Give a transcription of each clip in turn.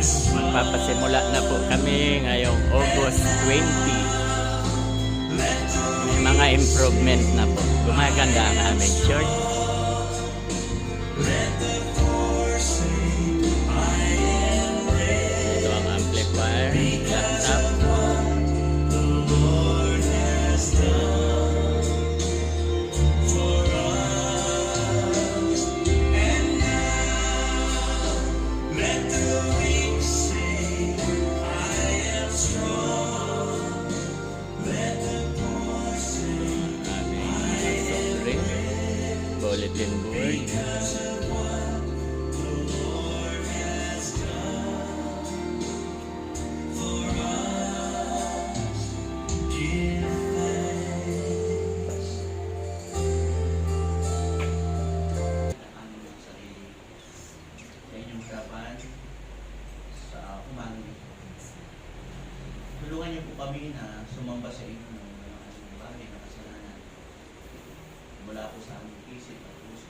Magpapasimula na po kami ngayong August 20. May mga improvement na po. Gumaganda ang aming church. Ito ang amplifier, laptop. Bulletin board. Tulungan niyo po kami na sumamba sa inyo ng mga bagay na kasalanan mula po sa aming isip at puso.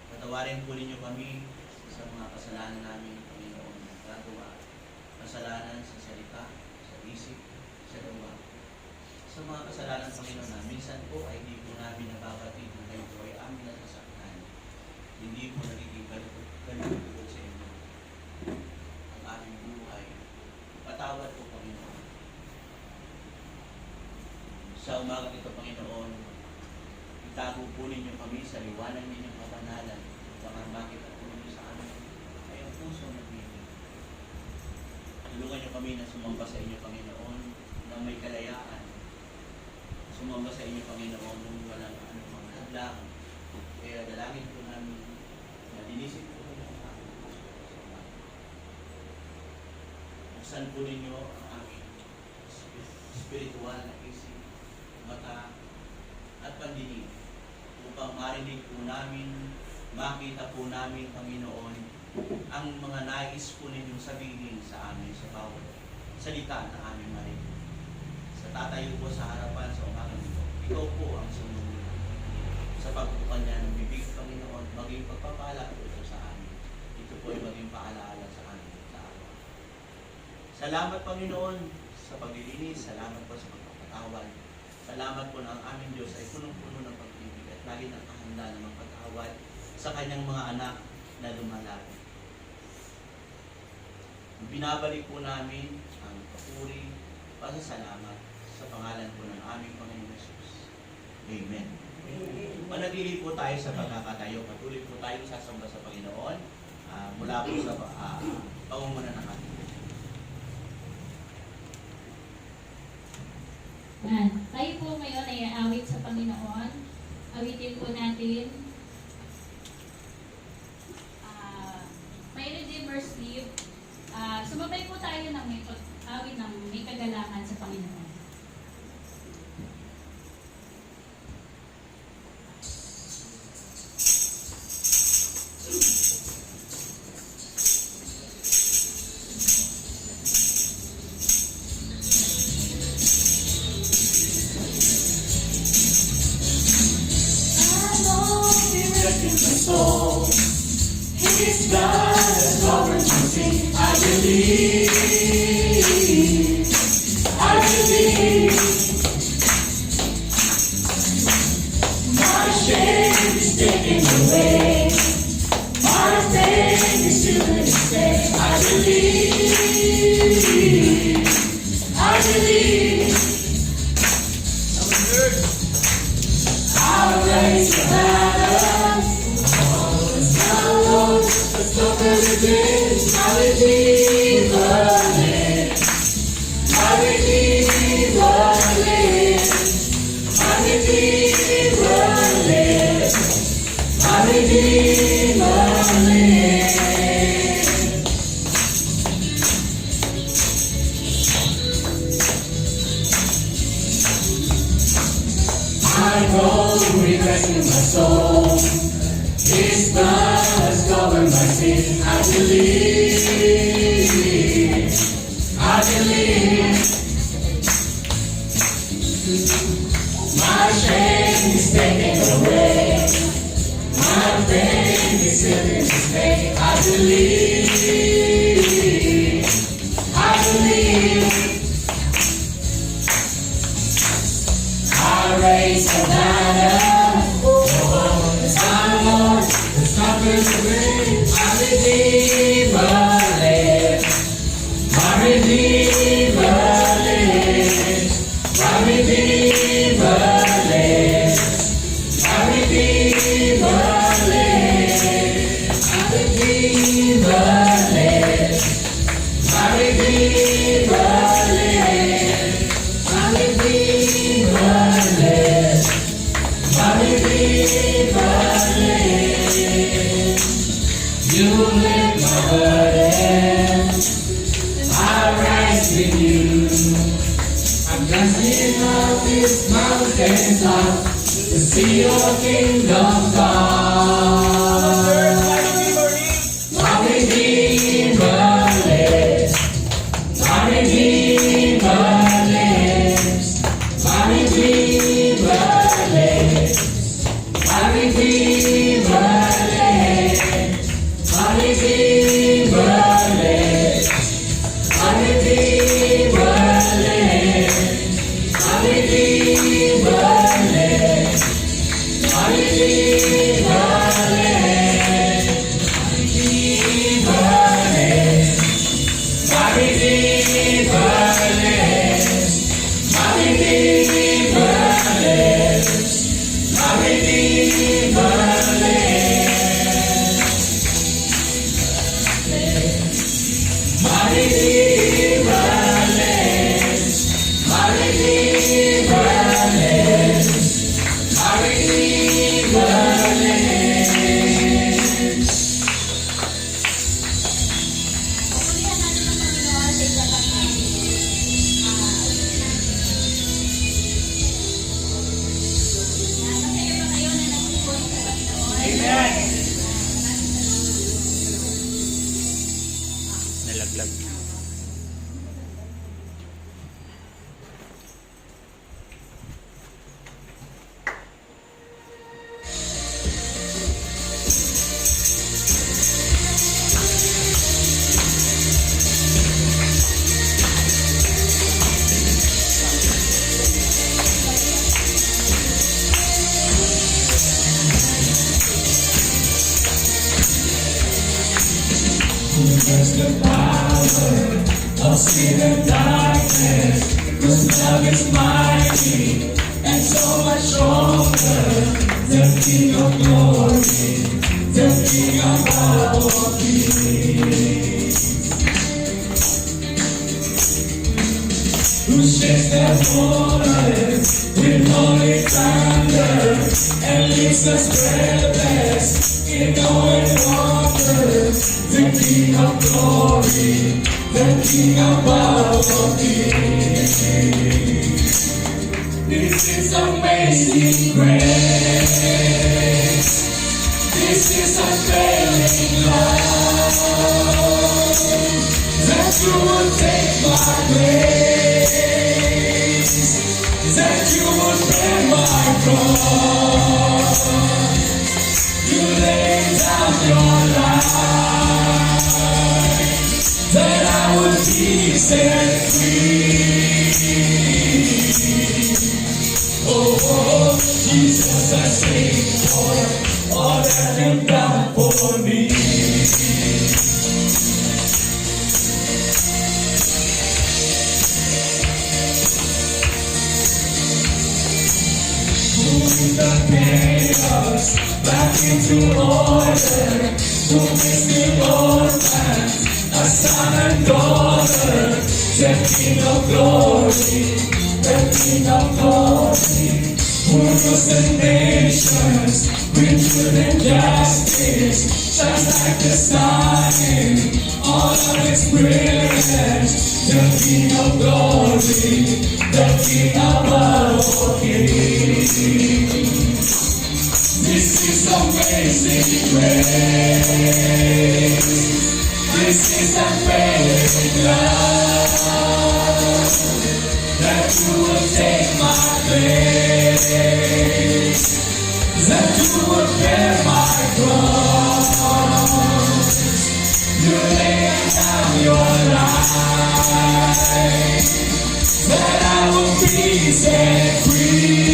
Patawarin po ninyo kami sa mga kasalanan namin, Panginoon, na gagawa, kasalanan sa salita, sa isip, sa gawa. Sa mga kasalanan, Panginoon, na minsan po ay hindi po namin nababatid na kayo po ay amin nasasaktan. Hindi po nagiging galugod sa inyo ang aming buhay. Patawad po, Panginoon. Sa umaga ito, Panginoon, itago po ninyo kami sa liwanag ninyong kapanalan. Baka makita po ninyo sa amin ay ang puso nagbibig. Tulungan niyo kami na sumamba sa inyo, Panginoon, na may kalayaan. Sumamba sa inyo, Panginoon, nung walang anumang hadlang. Kaya dalangin po namin na dinisip po ninyo ang aming puso sa umaga. Buksan po ninyo ang aming spiritual na isip, mata, at pandinig upang marinig po namin, makita po namin, Panginoon, ang mga nais po ninyong sabihin sa amin sa bawat salita na aming marinig. Sa tatayo po sa harapan sa umagang ito, ikaw po ang sumunod sa pagbukan niya ng bibig, Panginoon, maging pagpapala po ito sa amin. Ito po ay maging paalaala sa amin sa araw. Salamat, Panginoon, sa paglilinis. Salamat po sa pagpapatawad. Salamat po na ang aming Diyos ay punong-puno ng pag-ibig at lagi ng kahanda na magpatawad sa kanyang mga anak na lumalapit. Binabalik po namin ang papuri, pasasalamat sa pangalan po ng aming Panginoon Jesus. Amen. Manatili po tayo sa pagkakatayo. Patuloy po tayong sasamba sa Panginoon mula po sa pangunguna ng ating. Tayo po ngayon ay aawit sa Panginoon. Awitin po natin may Redeemer's Eve. Sumabay po tayo ng may awit ng may kagalangan sa Panginoon. His blood has covered my sin. I believe. My shame is taken away. My pain is still in His name. I believe. I'll raise the banner. My Redeemer lives. My Redeemer lives. My Redeemer lives. My Redeemer lives. I know He rescued my soul. His blood has covered my sin. I believe. My shame is taken away. My pain is still in His name. I believe. You lift my burden, I rise with you. I'm dancing up this mountain top to see your kingdom come. My Redeemer lives, my Redeemer lives, my Redeemer lives, my Redeemer lives, my Redeemer lives, my Redeemer lives, my Redeemer lives, my Redeemer lives, my Redeemer lives, my Redeemer lives, my Redeemer lives, my Redeemer lives, my Redeemer lives, my Redeemer lives. Pagpulihan natin ang Panginoon sa itatang natin. Masaya ba kayo na nagpupuan sa Panginoon? Amen! Nalaglag. Who's the power of sin and darkness? Whose love is mighty and so much stronger. The King of glory, the King of all kings. Who shakes the waters with holy thunder and leaves us breathless in knowing wonders. The King of glory, the King of all kings. This is amazing grace. This is unfailing love. That you would take my place. That you would bear my cross. You lay down your life, that I would be set free. Oh, Jesus, I sing for all that you've done for me. Moving the chaos back into order, who makes the orphans a son and daughter, the King of glory, the King of glory, who rules the nations with truth and justice, shines like the sun in all of its brilliance, the King of glory, the King of all kings. This is amazing grace. This is unfailing love. That you will take my place. That you will bear my cross. You lay down your life. That I will be set free.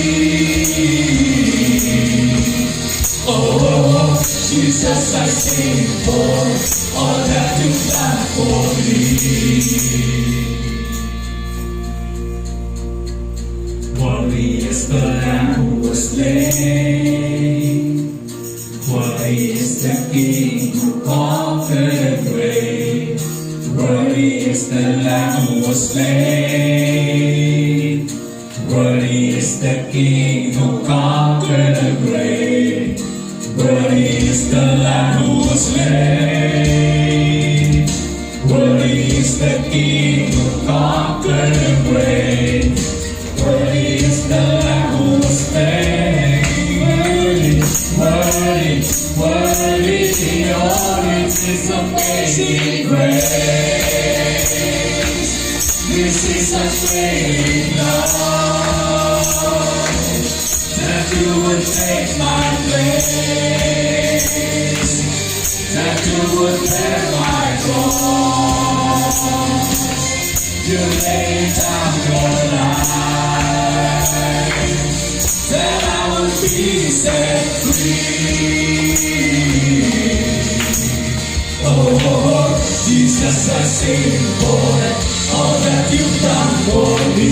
Oh, Jesus, I sing for all that you've done for me. Worthy is the Lamb who was slain. Worthy is the King who conquered the grave. Worthy is the Lamb who was slain. Worthy is the King who conquered the grave. conquered the grave. Worthy is the Lamb who was slain. Worthy, worthy, yours is amazing grace. This is a saving love, that you would take my place, that you would bear my cross. You laid down your life, that I would be set free. Oh, Jesus, I sing for all that you've done for me.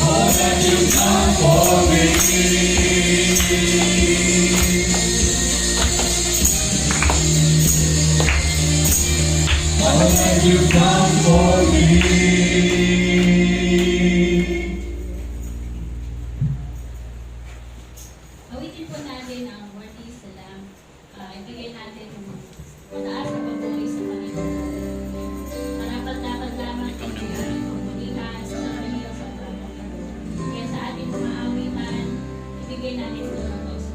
All that you've done for me. All that you've done for me. Awitin po natin ang Worthy is the Lamb. Ibigay natin ang mataas na pagbuhay sa Panginoon. Marapat-dapat lamang ang ating pagbulihan sa kanyang sa Panginoon. Kaya sa ating mga awitan, ibigay natin ito ang Panginoon.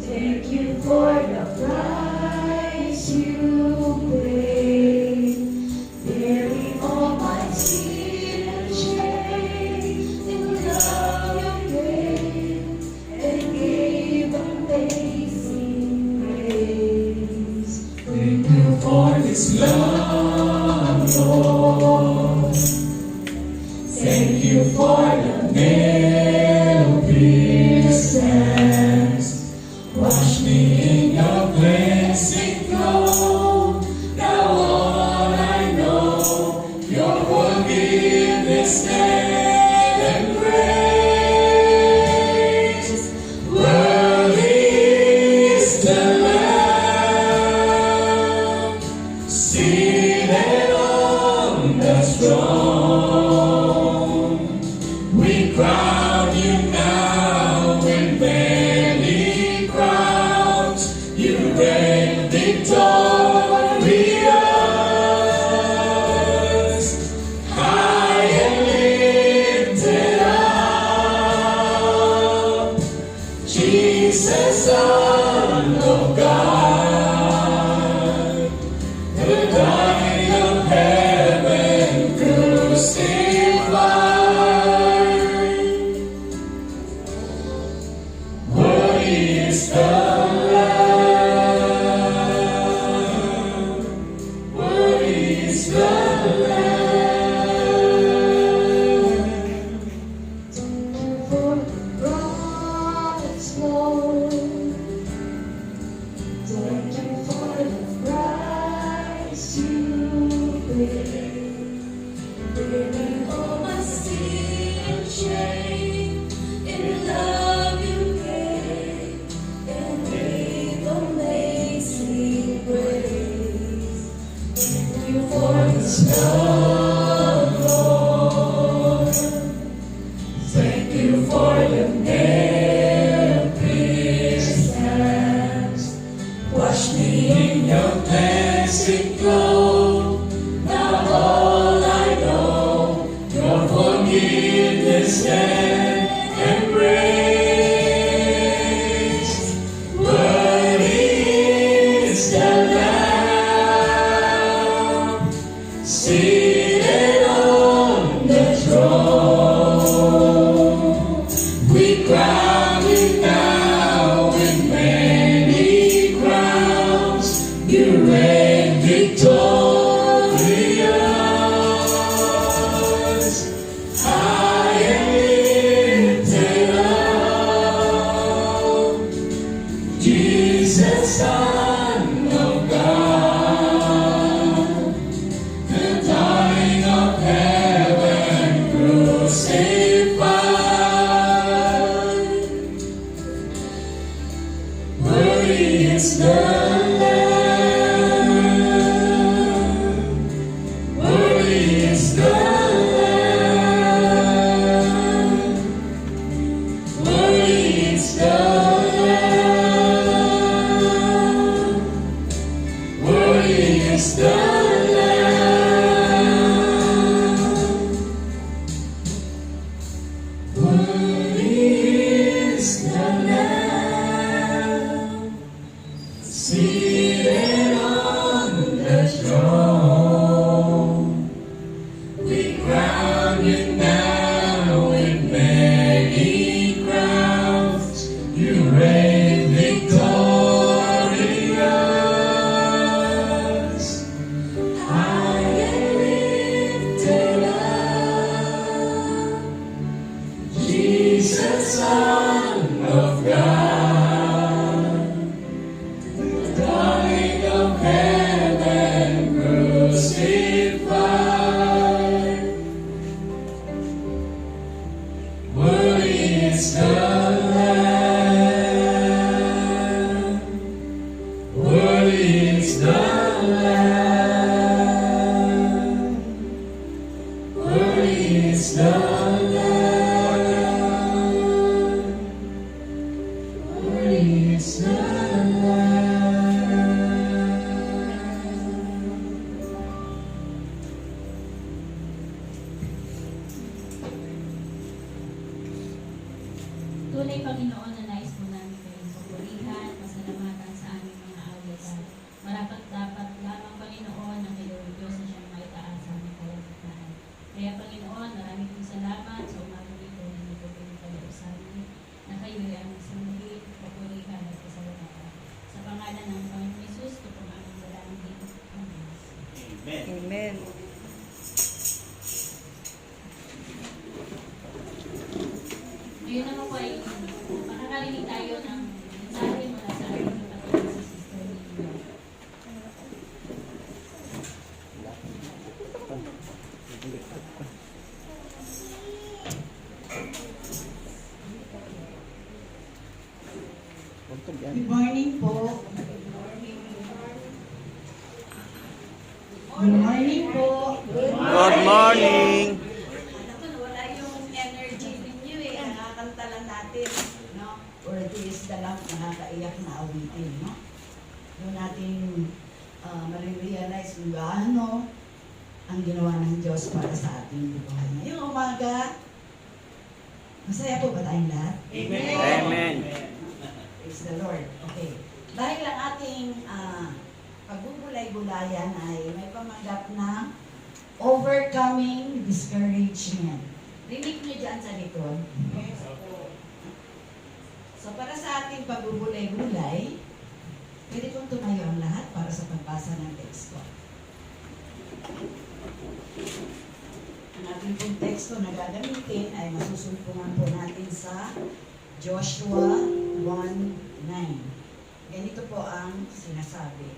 Thank you for the price you paid, bearing all my sin and shame. In love you gave, and gave amazing grace. Thank you for this love, Lord. Thank you for the nail-pierced hands. Wash me in your cleansing flow. Now all I know, your forgiveness and grace. Worthy is the Lamb, seated on the throne. We crown you now with many crowns. You reign victorious, high and lifted up. Jesus, Son of God, the Lion of heaven crucified. Worthy is the Lamb, worthy is the Lamb. Thank you for the cross, Lord. Thank you for the price you paid, bearing all my sin and shame. In love you gave, and gave amazing grace. Thank you for this love, Lord. Thank you for the nail-pierced hands. Wash me in your cleansing flow. Now all I know, your forgiveness and grace. Worthy is the Lamb, seated on the throne. We crown you now with many crowns. You reign victorious, high and lifted up. Jesus, Son of God, the Lion of heaven crucified. Worthy is the Lamb, worthy is the Lamb. the Lamb. Worthy is the Lamb, seated on the throne. We crown you now with many crowns. You reign victorious, high and lifted up, Jesus, Son of God, the darling of heaven crucified. Worthy is the Lamb, worthy is the Lamb, worthy is the Lamb, worthy is the Lamb. Tunay, Panginoon, na nais po namin kayong papurihan, pasalamatan sa aming mga awit. Marapat dapat lamang, Panginoon, ang kayo Diyos na siyang maitaas sa aming kalagitnaan. Kaya, Panginoon, maraming pong salamat sa umaga dito na hindi po pinagkaloob sa amin, na kayo ay aming sinunod, papurihan at pasalamatan. Sa pangalan ng Panginoon Jesus, ito pong aming dalangin. Amen. Amen. Amen. Ngayon naman po ay makakarinig tayo ng mensahe mula sa ating kapatid si Sister Lina. Good morning po. Good morning po. Good morning! Ako, wala yung energy ninyo eh. Nakakanta lang natin. No? Worthy is the Lamb, nakakaiyak na awitin. No? Doon natin marirealize kung gaano ang ginawa ng Diyos para sa ating buhay. Ngayong umaga, masaya po ba tayong lahat? Amen! Praise the Lord. Okay. Dahil ang ating pagbubulay-bulayan ay may pamanggap na overcoming discouragement. Rinig niyo dyan sa likod. So para sa ating pagbubulay-bulay, pwede kong tumayo ang lahat para sa pagbasa ng teksto. Ang ating pong teksto na gagamitin ay masusulpungan po natin sa Joshua 1:9. Ganito po ang sinasabi.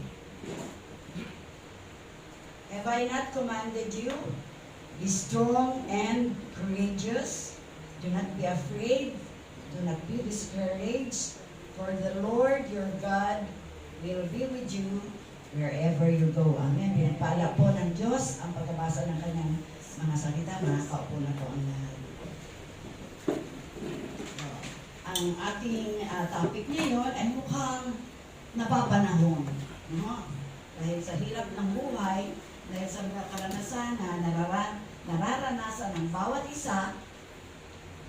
Have I not commanded you? Be strong and courageous. Do not be afraid. Do not be discouraged. For the Lord your God will be with you wherever you go. Amen. Pinagpala po ng Diyos ang pagkabasa ng kanyang mga salita. Makakaupo na po ang lahat. Ang ating topic ngayon ay mukhang napapanahon. No? Dahil sa hirap ng buhay, dahil sa mga karanasan na nararanasan ng bawat isa,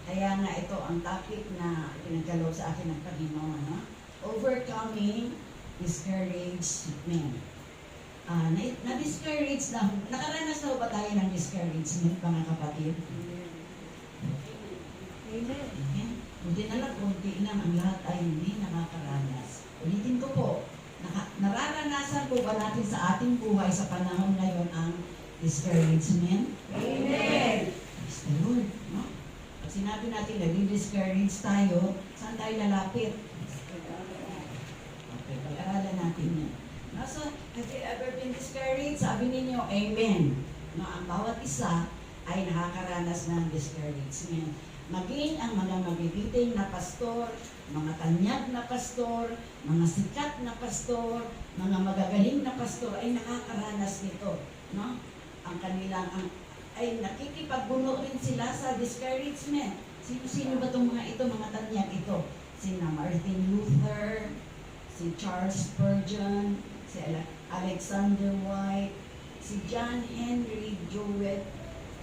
kaya nga ito ang topic na pinagkaloob sa akin ng Panginoon. No? Overcoming discouragement. Na-discourage na, nakaranas na ba tayo ng discouragement, mga kapatid? Amen. Buti na lang, kunti lang ang lahat ay hindi nakakaranas. Ulitin ko po, nararanasan po ba natin sa ating buhay sa panahon ngayon ang discouragement? Amen! Praise the Lord. No? Pag sinabi natin nag-discourage tayo, saan tayo lalapit? Okay, pag-aralan natin yan. No, so, have you ever been discouraged? Sabi ninyo, Amen. No, ang bawat isa ay nakakaranas ng discouragement. Maging ang mga mabibiting na pastor, mga tanyag na pastor, mga sikat na pastor, mga magagaling na pastor ay nakakaranas nito. No? Ang kanilang, ay nakikipagbuno rin sila sa discouragement. Sino-sino ba itong mga ito, mga tanyag ito? Sina Martin Luther, si Charles Spurgeon, si Alexander White, si John Henry Jowett,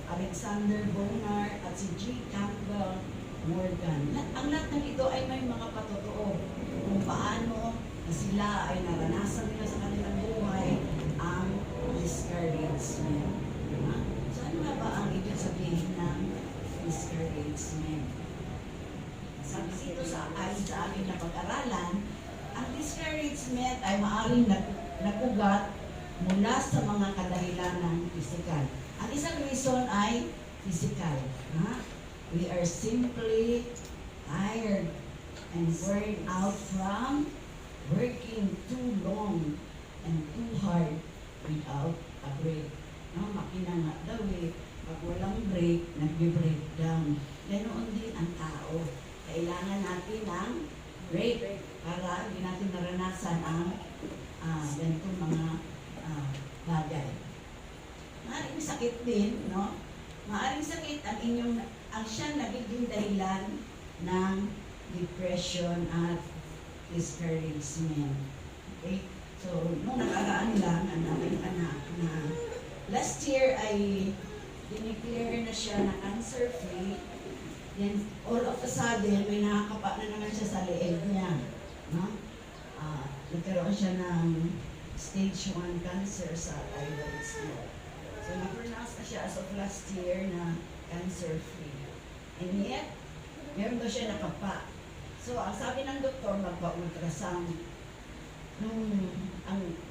Alexander Bonar, at si G. Campbell Morgan. Ang lahat ng ito ay may mga patotoo kung paano na sila ay naranasan nila sa kanilang buhay ang discouragement. So ano nga ba ang ibig sabihin ng discouragement? Sabi dito sa amin na pag-aralan, ang discouragement ay maaaring nakugat mula sa mga kadahilanan physical. Ang isang reason ay physical. We are simply tired and worn out from working too long and too hard without a break. Makina nga daw pag walang break, nagbe-breakdown. Ganoon din ang tao. Kailangan natin ng break para hindi natin naranasan ang ganitong mga bagay. Maaring sakit din, no? Maaring sakit ang siyang nagiging dahilan ng depression at discouragement. Okay? So, nung nakaraan lang, ang aming anak na last year ay dineclare na siya na cancer-free. Then, all of a sudden, may nakakapa na naman siya sa leeg niya. No? Nagkaroon siya ng stage 1 cancer sa thyroids niya. So, na-pronounce na siya as of last year na cancer-free. And yet, meron daw siya nakapa. So, ang sabi ng doktor, magpa-ultrasound. Nung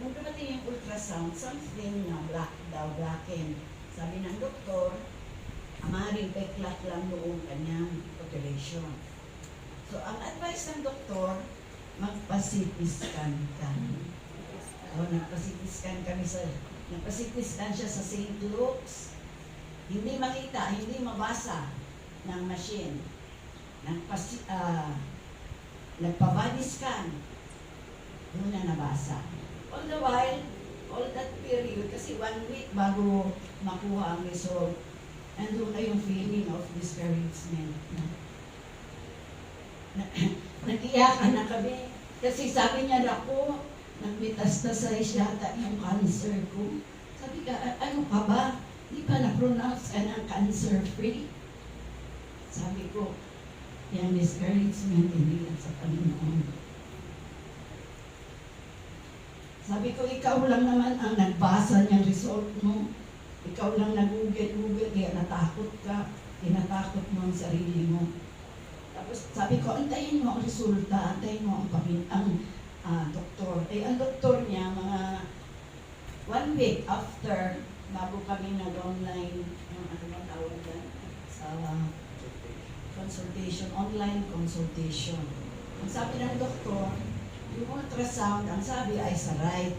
dumating yung ultrasound, something na blacken. Sabi ng doktor, maaaring peklat lang noong kanyang operation. So, ang advice ng doktor, magpa-CT scan ka. Nagpa-CT scan siya sa St. Luke's. Hindi makita, hindi mabasa ng machine. Nagpa-body scan. Doon na nabasa. All the while, all that period, kasi 1 week bago makuha ang result, andun na yung feeling of discouragement. Nag-iyakan na kami. Kasi sabi niya, naku, nag-metastasize yata yung cancer ko. Sabi ka, ano ka ba? Di ba na-pronounce ka ng cancer-free? Sabi ko, yung discouragement hindi yan sa Panginoon. Sabi ko, ikaw lang naman ang nagbasa niyang result mo. Ikaw lang nag-google, kaya natakot ka. Tinatakot mo ang sarili mo. Tapos sabi ko, antayin mo ang resulta, antayin mo ang doktor. Ang doktor niya, mga 1 week after, bago kami nag-online, ano bang tawag yan? Sa consultation, online consultation. Ang sabi ng doktor, yung ultrasound, ang sabi ay sa right.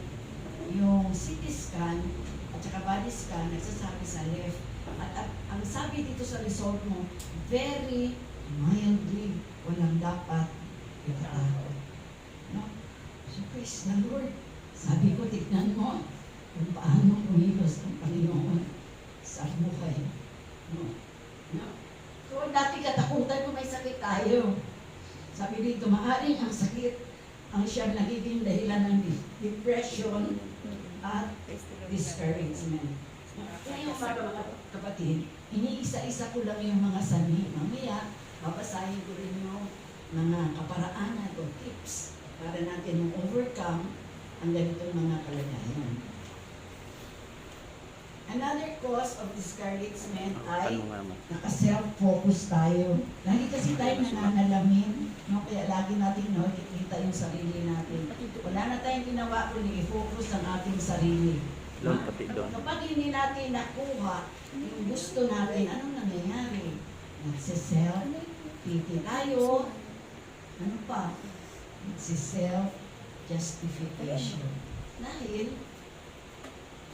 Yung CT scan at saka body scan, nagsasabi sa left. At ang sabi dito sa result mo, very mildly, walang dapat ikatakot. No? So, praise the Lord. Sabi ko, tignan mo kung paano umilos ang Panginoon sa buhay. No? No? So, dati katakutan kung may sakit tayo. Sabi dito, maaaring ang sakit ang siyang nagiging dahilan ng depression at discouragement. Kaya yung mga kapatid, iniisa-isa ko lang yung mga sanhi. Mamaya, babasahin ko rin yung mga kaparaanan o tips para natin overcome ang ganitong mga kalagayan. Another cause of discouragement ay naka-self-focus tayo. Lagi kasi tayo nananalamin, no? Kaya lagi natin nakikita yung sarili natin. Wala na tayong ginawa kundi i-focus ang ating sarili. Kapag hindi natin nakuha yung gusto natin, anong nangyayari? Nagsiself-pity tayo. Ano pa? Nagsiself-justification. Dahil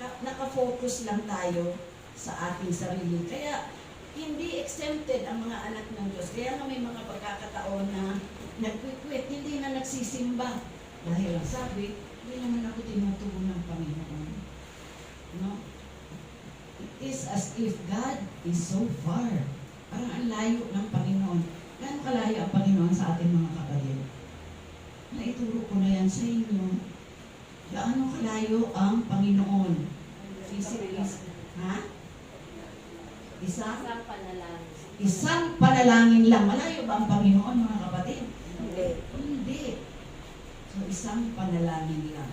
nakafocus lang tayo sa ating sarili. Kaya, hindi exempted ang mga anak ng Diyos. Kaya nga may mga pagkakataon na nagquiquit, hindi na nagsisimba. Dahil ang sabi, hindi naman ako tinutugon ng Panginoon. No? It is as if God is so far. Parang ang layo ng Panginoon. Gaano kalayo ang Panginoon sa ating mga kapatid? Naituro ko na yan sa inyo. Gaano malayo ang Panginoon? Ha? Isang panalangin lang. Malayo ba ang Panginoon, mga kapatid? Hindi. So, isang panalangin lang.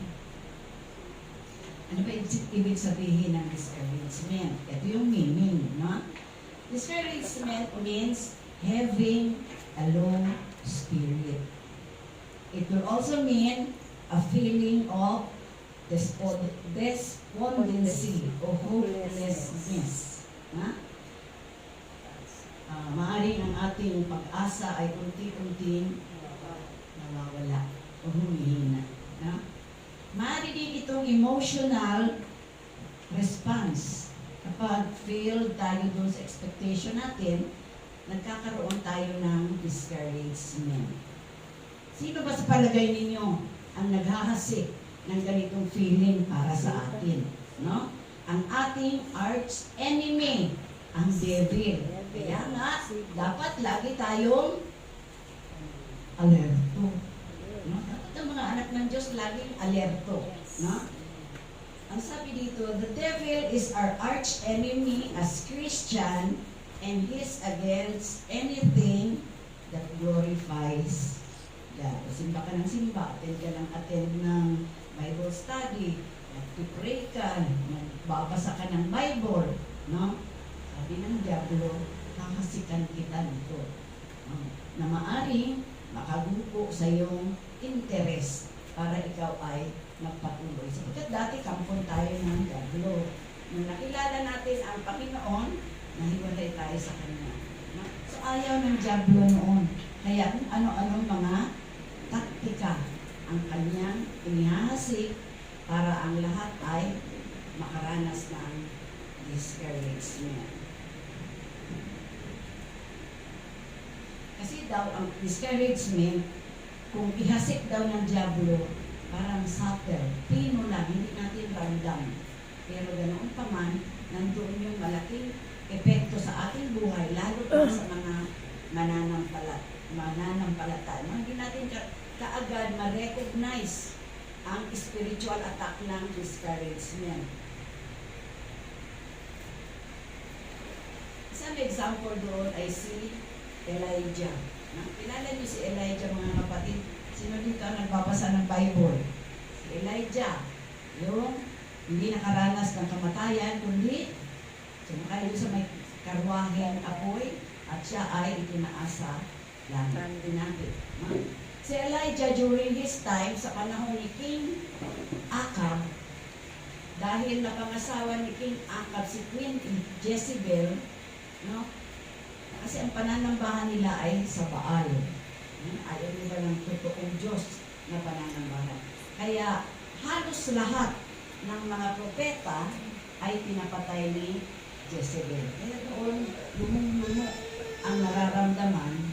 Ano ba ibig sabihin ng discouragement? Ito yung meaning, no? Discouragement means having a low spirit. It will also mean a feeling of despondency o hopelessness. Ha? Maaaring ang ating pag-asa ay unti-unting nawawala o humihina. No? Maaari din itong emotional response. Kapag failed tayo doon sa expectation natin, nagkakaroon tayo ng discouragement. Sino ba sa palagay ninyo ang naghahasik ng ganitong feeling para sa atin? No? Ang ating arch enemy, ang devil. Kaya nga, dapat lagi tayong alerto. No? Dapat ang mga anak ng Diyos laging alerto. No? Ang sabi dito, the devil is our arch enemy as Christian and he's against anything that glorifies God. Simba ka ng simba, attend ka ng attend ng Bible study, nag-pray ka, nagbabasa ka ng Bible, no? Sabi ng Diablo, kakasikan kita nito. Na maaring makagupo sa iyong interest para ikaw ay magpatuloy. Sapagkat dati kampon tayo ng Diablo. Nung nakilala natin ang Panginoon, nahiwalay tayo sa Kanya. No? So ayaw ng Diablo noon. Kaya kung ano-anong mga taktika ang kanyang inihahasik para ang lahat ay makaranas ng discouragement. Kasi daw ang discouragement, kung ihasik daw ng Diablo, parang subtle, pino lang, hindi natin ramdam. Pero ganoon pa man, nandoon yung malaking epekto sa ating buhay, lalo pa sa mga mananampalataya. Hindi natin kaagad ma-recognize ang spiritual attack ng discouragement. Isang example doon ay si Elijah. Kilala niyo si Elijah, mga kapatid? Sino dito ang nagbabasa ng Bible? Si Elijah, yung hindi nakaranas ng kamatayan, kundi sumakay doon sa may karwahe ang apoy at siya ay itinaasa langit. Si Elijah during his time, sa panahon ni King Ahab, dahil napangasawa ni King Ahab si Queen Jezebel, no? Kasi ang pananambahan nila ay sa Baal. Ayaw nila ng totoong Diyos na pananambahan. Kaya halos lahat ng mga propeta ay pinapatay ni Jezebel. Kaya doon, lumong-lumo ang nararamdaman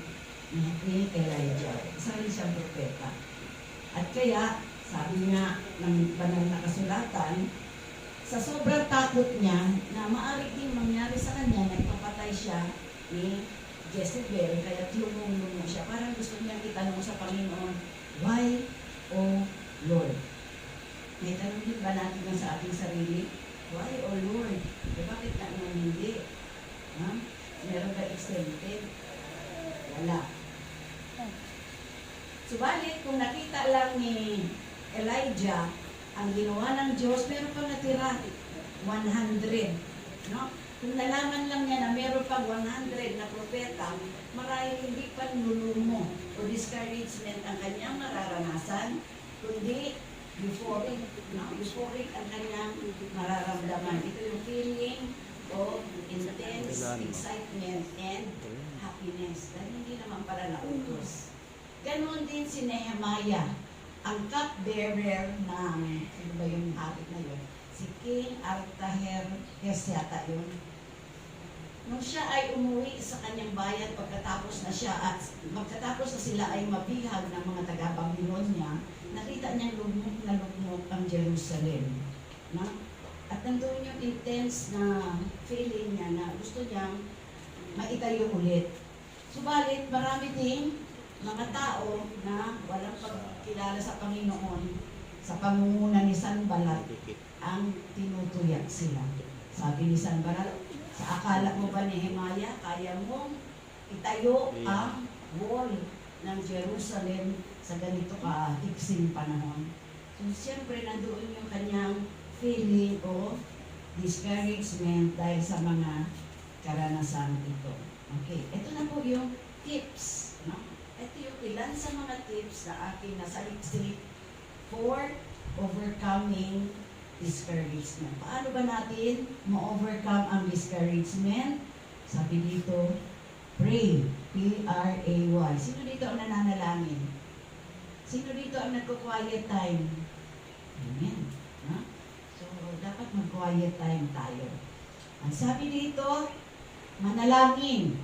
ni Elijah. Isa rin siyang propeta. At kaya, sabi nga ng banal na kasulatan, sa sobrang takot niya na maaari din mangyari sa kanya, nagpapatay siya ni Jezebel, kaya lumong-lumo siya. Parang gusto niyang itanong sa Panginoon, why, O Lord? May tanong din ba natin sa ating sarili? Why, O Lord? Bakit naman hindi? Ha? Meron ba extended? Wala. Subalit, kung nakita lang ni Elijah ang ginawa ng Diyos, meron pa natira 100. No? Kung nalaman lang niya na meron pa 100 na propeta, marahil hindi pa nulumo o discouragement ang kanyang mararanasan, kundi euphoric. No? Euphoric ang kanyang mararamdaman. Ito yung feeling of intense excitement and happiness. Dahil hindi naman pala nautos. Ganon din si Nehemiah, ang cupbearer ng, sino ba yung habit na yun? Si King Artaxerxes yata yun. Nung siya ay umuwi sa kanyang bayan pagkatapos na sila ay mabihag ng mga taga-Babylonia, nakita niya lugmok na lugmok ang Jerusalem. No? At nandun yung intense na feeling niya na gusto niyang maitayo ulit. Subalit, marami ding mga tao na walang pagkilala sa Panginoon sa pangunguna ni Sanballat ang tinutuyak sila. Sabi ni Sanballat, sa akala mo ba Nehemiah, kaya mo itayo ang wall ng Jerusalem sa ganito ka-iksing panahon? So, siyempre, nandoon yung kanyang feeling of discouragement dahil sa mga karanasan ito. Okay, ito na po yung tips. No? Ito yung ilan sa mga tips na aking nasaliksik for overcoming discouragement. Paano ba natin ma-overcome ang discouragement? Sabi dito, pray. P-R-A-Y. Sino dito ang nananalangin? Sino dito ang nagko-quiet time? Amen. Ha? So, dapat mag-quiet time tayo. Ang sabi dito, manalangin.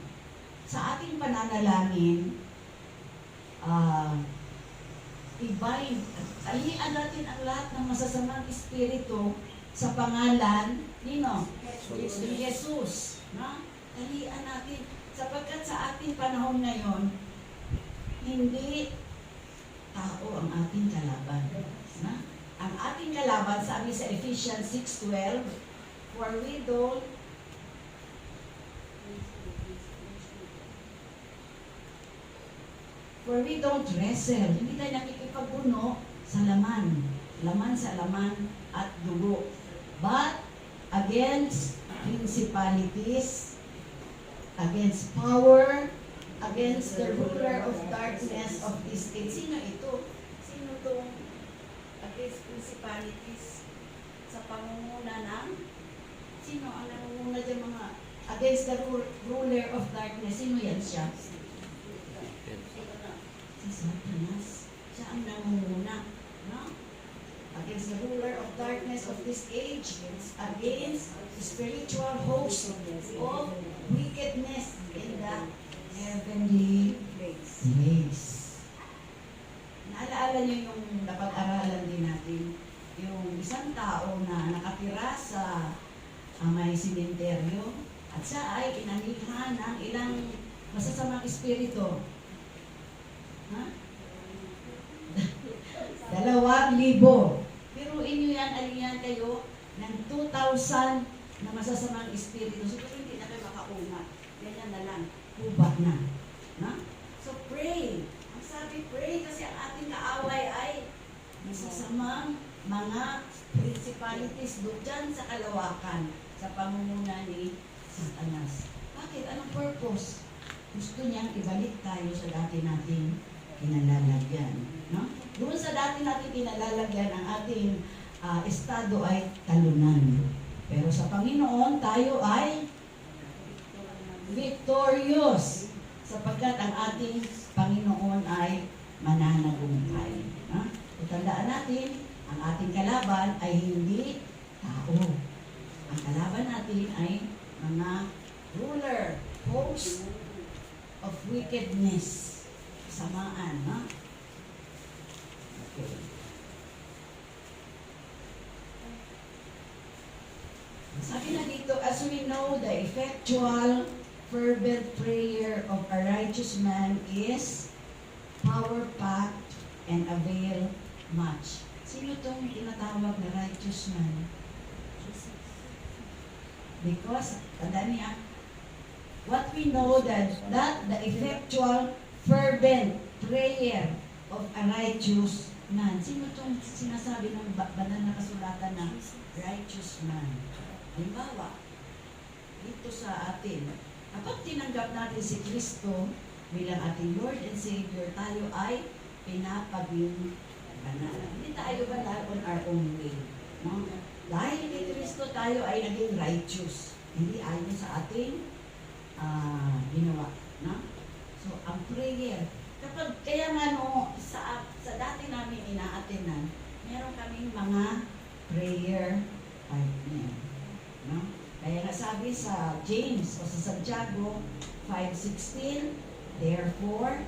Sa ating pananalangin, talian natin ang lahat ng masasamang espiritu sa pangalan nino? Ni Jesus. No? Talian natin. Sapagkat sa ating panahon ngayon, hindi tao ang ating kalaban. Na? Ang ating kalaban, sabi sa Ephesians 6:12, for we don't wrestle. Hindi tayo nakikipagbuno sa laman. Laman sa laman at dugo. But against principalities, against power, against the ruler of darkness of this age. Sino ito? Sino itong against principalities sa pangunguna ng? Sino ang nangunguna dyan mga against the ruler of darkness? Sino yan siya? Si Satanas. Siya ang nangunguna. No? Against the ruler of darkness of this age, against spiritual hosts of wickedness in the heavenly place. Naalaala niyo yung napag-aralan din natin, yung isang tao na nakatira sa may simenteryo at siya ay inanihan ng ilang masasamang espiritu. Ha? 2,000. Pero inyo yan, alihan kayo ng 2,000 na masasamang espiritu. Siguro hindi na kayo makaungat. Ganyan na lang. Hubak na. Na? So pray. Ang sabi, pray kasi ang ating kaaway ay masasamang mga principalities dyan sa kalawakan sa pangunguna ni Satanas. Bakit? Anong purpose? Gusto niyang ibalik tayo sa dati nating kinalalagyan. No? Doon sa dati natin kinalalagyan, ang ating estado ay talunan. Pero sa Panginoon, tayo ay victorious sapagkat ang ating Panginoon ay mananagumpay. No? Tandaan natin, ang ating kalaban ay hindi tao. Ang kalaban natin ay mga ruler, host of wickedness. Samaan, no? Okay. Sabi na dito, as we know, the effectual, fervent prayer of a righteous man is power-packed and avail much. Sino itong tinatawag na righteous man? Because, tandaan niya, what we know that the effectual, fervent prayer of a righteous man. Sino itong sinasabi ng banal na kasulatan na righteous man? Halimbawa, dito sa atin, kapag tinanggap natin si Kristo bilang ating Lord and Savior, tayo ay pinapaging banal. Hindi tayo banal on our own way. No? Dahil ni Kristo tayo ay naging righteous. Hindi ayon sa ating ginawa. No? So, ang prayer, kaya nga no, sa dati namin inaatenan, meron kaming mga prayer partner. No? Kaya nga sabi sa James o sa Santiago 5:16, therefore,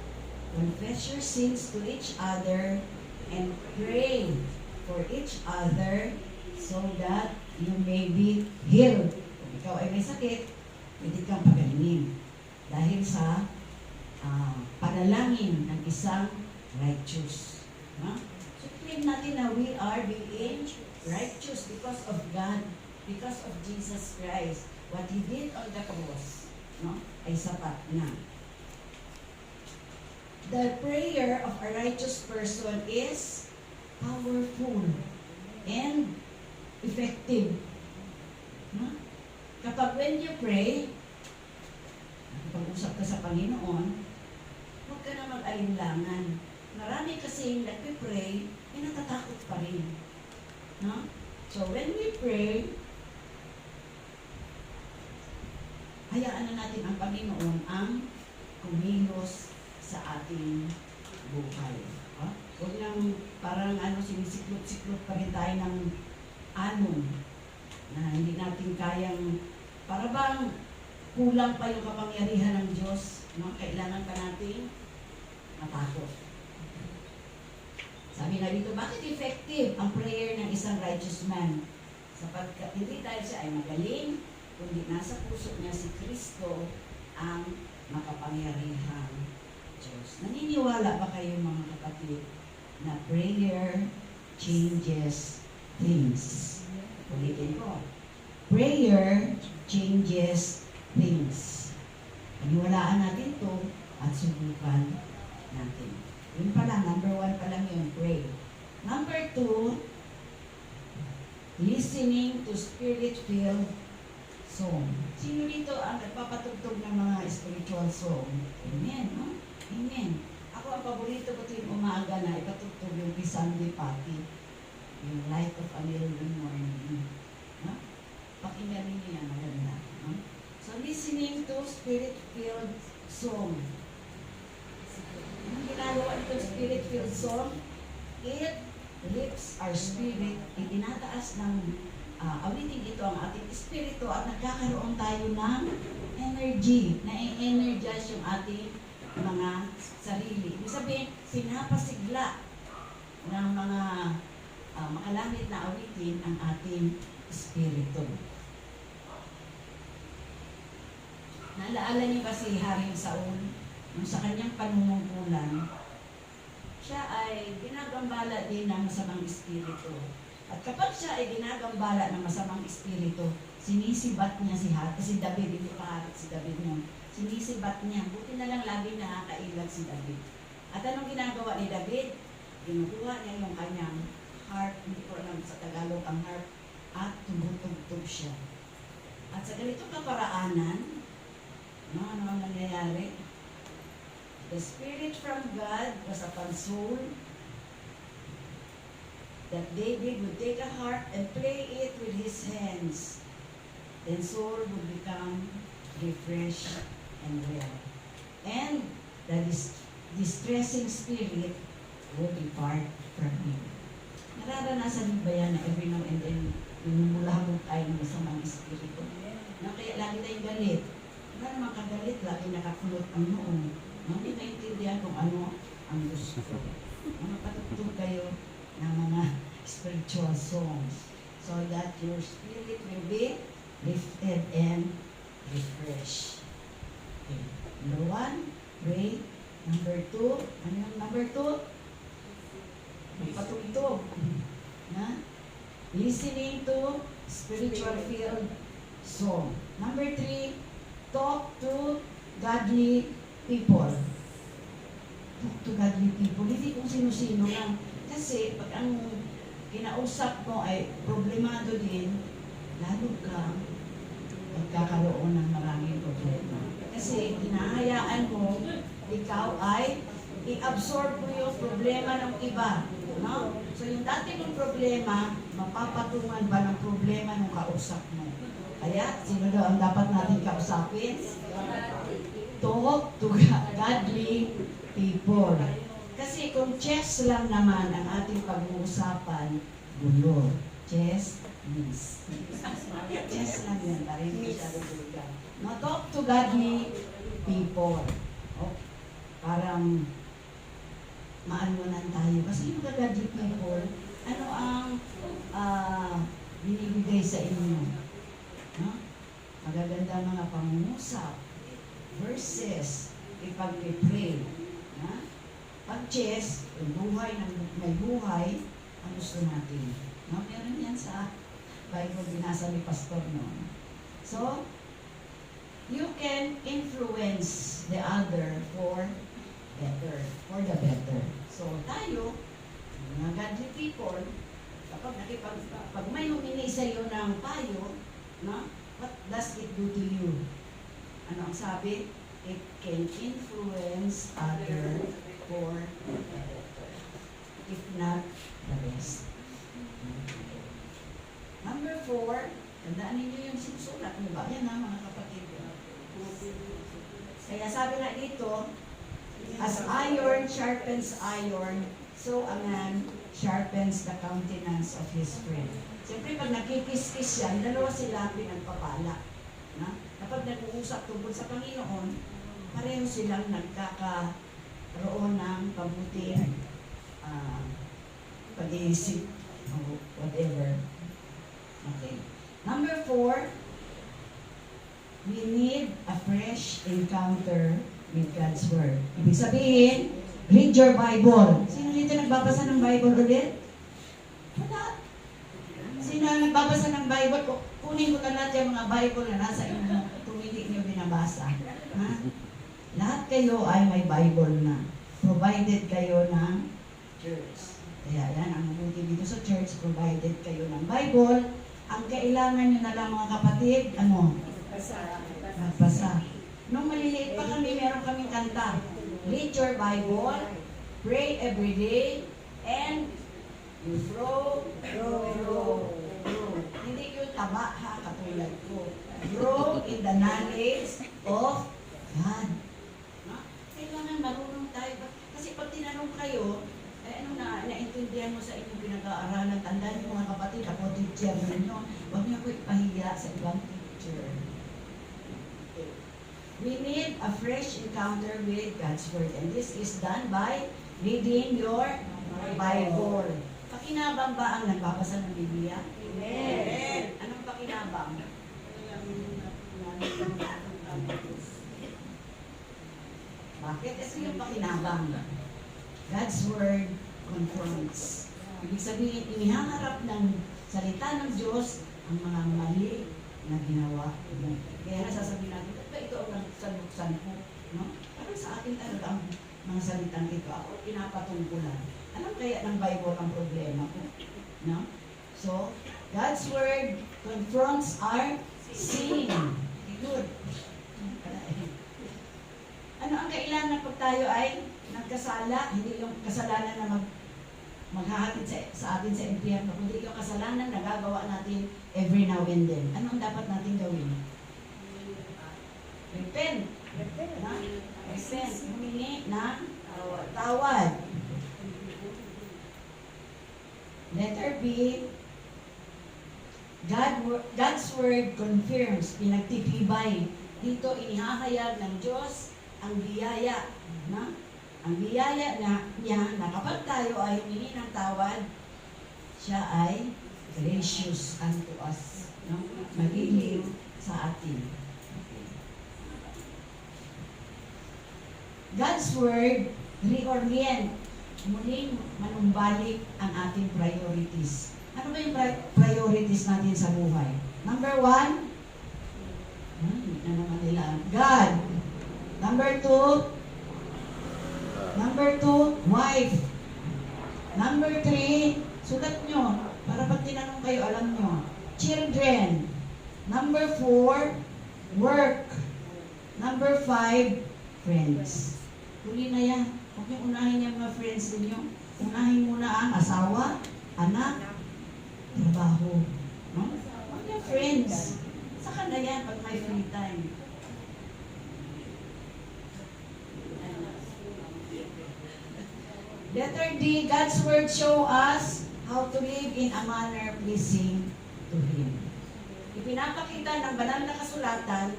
confess your sins to each other and pray for each other so that you may be healed. Kung ikaw ay may sakit, pwede kang pagalingin dahil sa panalangin ng isang righteous. No? So, ito i-claim natin na we are being righteous because of God, because of Jesus Christ. What He did on the cross, no, ay sapat na. The prayer of a righteous person is powerful and effective. No? Kapag when you pray, pag-usap ka sa Panginoon, huwag ka na mag-alinlangan. Marami kasing nagpipray, natatakot pa rin. No? So when we pray, hayaan na natin ang Panginoon ang kumilos sa ating buhay. Huwag nang parang sinisiklot-siklot pa rin tayo ng anon na hindi natin kayang, para bang kulang pa yung kapangyarihan ng Diyos, no? Kailangan pa natin matakot. Sabi na dito, bakit effective ang prayer ng isang righteous man? Sapagkat hindi dahil siya ay magaling, kundi nasa puso niya si Kristo ang makapangyarihang Diyos. Naniniwala ba kayo mga kapatid na prayer changes things? Ulitin ko. Prayer changes things. Paniwalaan natin to at subukan natin. Yun pa lang, number 1 pa lang yun, pray. Number 2, listening to spirit-filled song. Sino dito ang nagpapatugtog ng mga spiritual song? Amen, no? Amen. Ako ang paborito ko tuwing umaga na ipatugtog yung kay Sunday Patti. Yung Light of a Little Morning. No? Pakinggan ninyo yan, maganda. No? So, listening to spirit-filled song. Ang ginagawa itong spirit-filled song, it lifts our spirit, itinataas ng awitin ito ang ating espiritu at nagkakaroon tayo ng energy, na-energize yung ating mga sarili. Ibig sabihin, pinapasigla ng mga makalamit na awitin ang ating espiritu. Naalaala niyo ba si Haring Saul? Nung sa kanyang panunungkulan, siya ay ginagambala din ng masamang espiritu. At kapag siya ay ginagambala ng masamang espiritu, sinisibat niya si David, hindi pa harit si David niya. Sinisibat niya, buti na lang lagi nakakailag si David. At anong ginagawa ni David? Ginukuha niya yung kanyang harp, hindi ko alam sa Tagalog ang harp, at tumutugtog siya. At sa ganitong kaparaanan, ano ang nangyayari? The Spirit from God was upon Saul, that David would take a harp and play it with his hands. Then Saul would become refreshed and well. And the distressing spirit would depart from him. Nararanasan niyo ba yan na every now and then minumulabog tayo ng masamang espiritu? No, kaya lagi tayong galit. Wala naman kagalit, lagi nakakulot ang noon. Hindi naintindihan kung ano ang gusto ko. Patugtog kayo ng mga spiritual songs so that your spirit will be lifted and refreshed. Okay. Number 1, pray. Number 2, ano yung number 2? Patugtog. Na? Listening to spiritual filled song. Number 3, talk to godly people. Talk to godly people. Hindi kung sino-sino lang. Kasi pag ang kinausap mo ay problemado din, lalo kang magkakaroon ng maraming problema. Kasi hinahayaan mo, ikaw ay i-absorb mo yung problema ng iba. No? So yung dati mong problema, mapapatungan ba ng problema ng kausap mo? Kaya, sino daw ang dapat natin kausapin? Talk to godly people. Kasi kung chess lang naman ang ating pag-uusapan, gulo. Chess, miss. Chess lang yan, tayo hindi masyado bulga. No, talk to godly people. Oh, parang maanunan tayo. Kasi yung godly people, ano ang binibigay sa inyo? No? Magaganda mga pangungusap, verses, ipag-pray. Pag chess, may buhay, ang gusto natin. No? Meron yan sa Bible, binasa ni Pastor noon. So, you can influence the other for better, for the better. So, tayo, mga godly people, pag may humingi sa iyo ng payo, no? What does it do to you? Ano ang sabi? It can influence other for better, if not the best. Number 4, tandaan ninyo yung sinusulat mo ba? Yan na mga kapatid. Kaya sabi nga dito, as iron sharpens iron, so a man sharpens the countenance of his friend. Siyempre, pag nakikis-kis yan, dalawa sila pinagpapala. Na? Kapag nag-uusap tungkol sa Panginoon, pareho silang nagkakaroon ng pabuting pag-iisip o whatever. Okay. Number 4, we need a fresh encounter with God's Word. Ibig sabihin, read your Bible. Sino dito nagbabasa ng Bible ulit? Wala. Sino ang nagbabasa ng Bible? Kunin ko na lahat yung mga Bible na nasa inyo kung hindi nyo binabasa. Ha? Lahat kayo ay may Bible na. Provided kayo ng church. Kaya yan, ang mabuti dito sa church, provided kayo ng Bible. Ang kailangan nyo na lang mga kapatid, ano? Magbasa. Nung maliliit pa kami, meron kaming kanta. Read your Bible, pray every day, and you grow. Hindi yung taba ha, katulad ko. Grow in the knowledge of God. No? Kailangan marunong tayo. Kasi pag tinanong kayo, ano naintindihan mo sa inyong pinag-aaralan, tandaan niyo mga kapatid, ako teacher ninyo, huwag niyo ko ipahiya sa ibang teacher. We need a fresh encounter with God's Word. And this is done by reading your Bible. Pakinabang ba ang nagbabasa ng Biblia? Amen. Anong pakinabang? Bakit? Ito yung pakinabang. God's Word confronts. Ibig sabihin, inihaharap ng salita ng Diyos ang mga mali na ginawa. Kaya nasasabihin natin, ito ang nagsaluksan ko. No? Parang sa akin talaga ang mga salitang ito. Ako pinapatungkulan. Alam kaya ng Bible ang problema ko? No? So, God's Word confronts our sin. Good. Ano ang kailangan pag tayo ay nagkasala? Hindi yung kasalanan na maghahatid sa atin sa impyerno, kundi yung kasalanan na gagawa natin every now and then. Ano ang dapat natin gawin? Repent. Repent. Humingi ng tawad. Letter B, God's Word confirms, pinagtitibay. Dito inihahayag ng Diyos ang biyaya. Na? Ang biyaya niya na kapag tayo ay humingi ng tawad, siya ay gracious unto us. No? Magiging sa atin. God's Word reorient, muling manumbalik ang ating priorities. Ano ba yung priorities natin sa buhay? Number 1, na naman nila, God. Number 2, wife. Number 3, sulat nyo, para pag tinanong kayo, alam nyo. Children. Number 4, work. Number 5, friends. Huli na yan. Huwag nyo unahin yung mga friends ninyo. Unahin muna ang asawa, anak, trabaho. No? Huwag nyo friends. Saka na yan pag may free time. Letter D, God's Word show us how to live in a manner pleasing to Him. Ipinapakita ng banal na kasulatan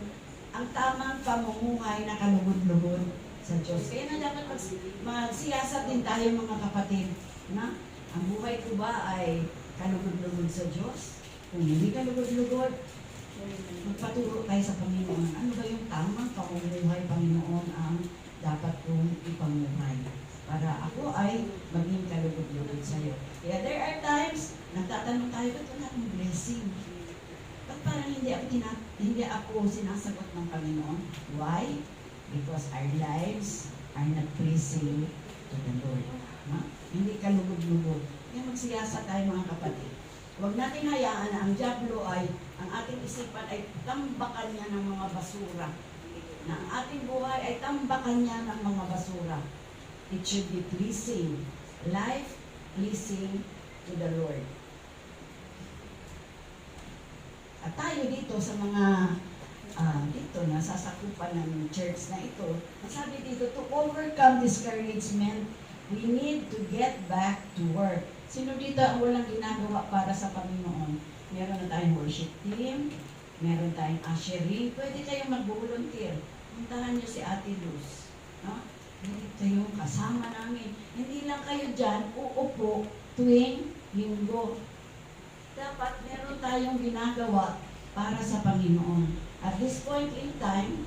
ang tamang pamumuhay na kalugod-lugod sa Diyos. Kaya na dapat magsiyasat din tayo mga kapatid na ang buhay ko ba ay kalugod-lugod sa Diyos? Kung hindi kalugod-lugod, magpaturo tayo sa Panginoon. Ano ba yung tamang pamumuhay, Panginoon, ang dapat kong ipamuhay? para ako ay maging kalugod-lugod sa'yo. Kaya there are times, nagtatanong tayo, ba't wala akong blessing? Ba't parang hindi ako sinasagot ng Panginoon? Why? Because our lives are not pleasing to the Lord. No? Hindi kalugod-lugod. Kaya magsiyasa tayo mga kapatid. Huwag natin hayaan na ang diablo ay, ang ating isipan ay tambakan niya ng mga basura. Na ang ating buhay ay tambakan niya ng mga basura. It should be pleasing. Life pleasing to the Lord. At tayo dito sa mga dito na sasakupan ng church na ito, ang sabi dito, to overcome discouragement, we need to get back to work. Sino dito ang walang ginagawa para sa Panginoon? Meron na tayong worship team, meron tayong ushering, pwede kayong mag-volunteer. Puntahan niyo si Ate Luz. No? Pwede kayong kasama namin. Hindi lang kayo dyan, uupo tuwing linggo. Dapat meron tayong ginagawa para sa Panginoon. At this point in time,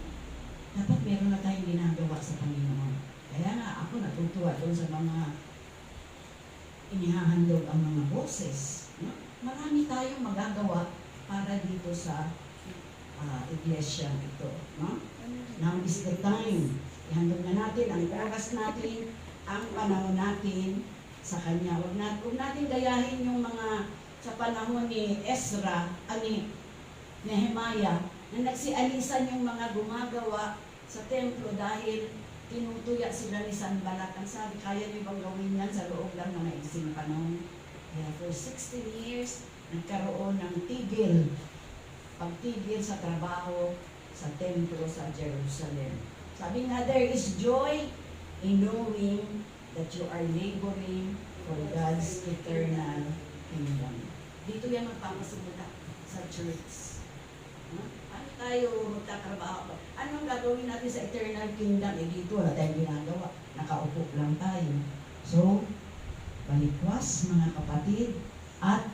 dapat meron na tayong ginagawa sa Panginoon. Kaya nga ako natutuwa doon sa mga inihahandog ang mga boses. No? Marami tayong magagawa para dito sa iglesia ito. No? Now is the time. Ihandog na natin ang oras natin, ang panahon natin sa Kanya. Huwag natin gayahin yung mga sa panahon ni Ezra, ni Nehemiah, na nagsialisan yung mga gumagawa sa templo dahil tinutuya sila ni Sanballat. Ang sabi, kaya niyo bang gawin yan sa loob lang ng maiksing panahon? Kaya for 16 years, nagkaroon ng tigil, pagtigil sa trabaho sa templo sa Jerusalem. Sabi nga, there is joy in knowing that you are laboring for God's eternal kingdom. Dito yan magpapasimula sa church. Ano tayo magtatrabaho? Anong gagawin natin sa eternal kingdom? Dito wala tayong ginagawa. Nakaupo lang tayo. So, balikwas mga kapatid at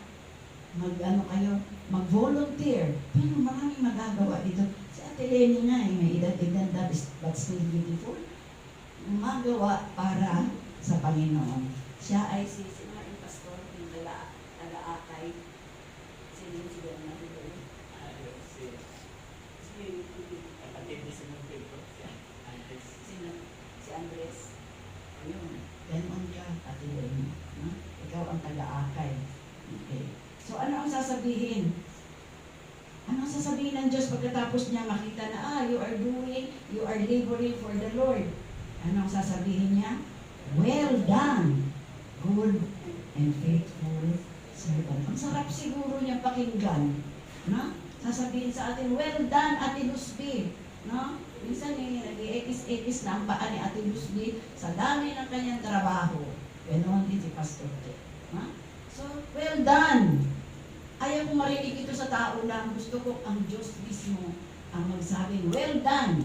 mag-volunteer. Pero maraming magagawa dito. Si Ate Lenny nga, may edad-edad na but still beautiful. Magawa para sa Panginoon. Siya ay si Maring Pastor, yung taga-akay. Sino si Bernard? Si Andres. Ayun. Ganon ka, Ate Lenny. No? Ikaw ang taga-akay. Okay. So ano ang sasabihin? Ano ang sasabihin ng Diyos pagkatapos niya makita na, you are laboring for the Lord. Ano ang sasabihin niya? Well done, good and faithful servant. Ang sarap siguro niya pakinggan. No? Sasabihin sa atin, well done, Ate Luzby. No? Minsan nag-iekis-ekis na ang paa ni Ate Luzby sa dami ng kanyang trabaho. Ganon din si Pastor Ted. No? So, well done. Ayaw kong marinig ito sa tao lang. Gusto ko ang Diyos mismo ang magsabing, well done,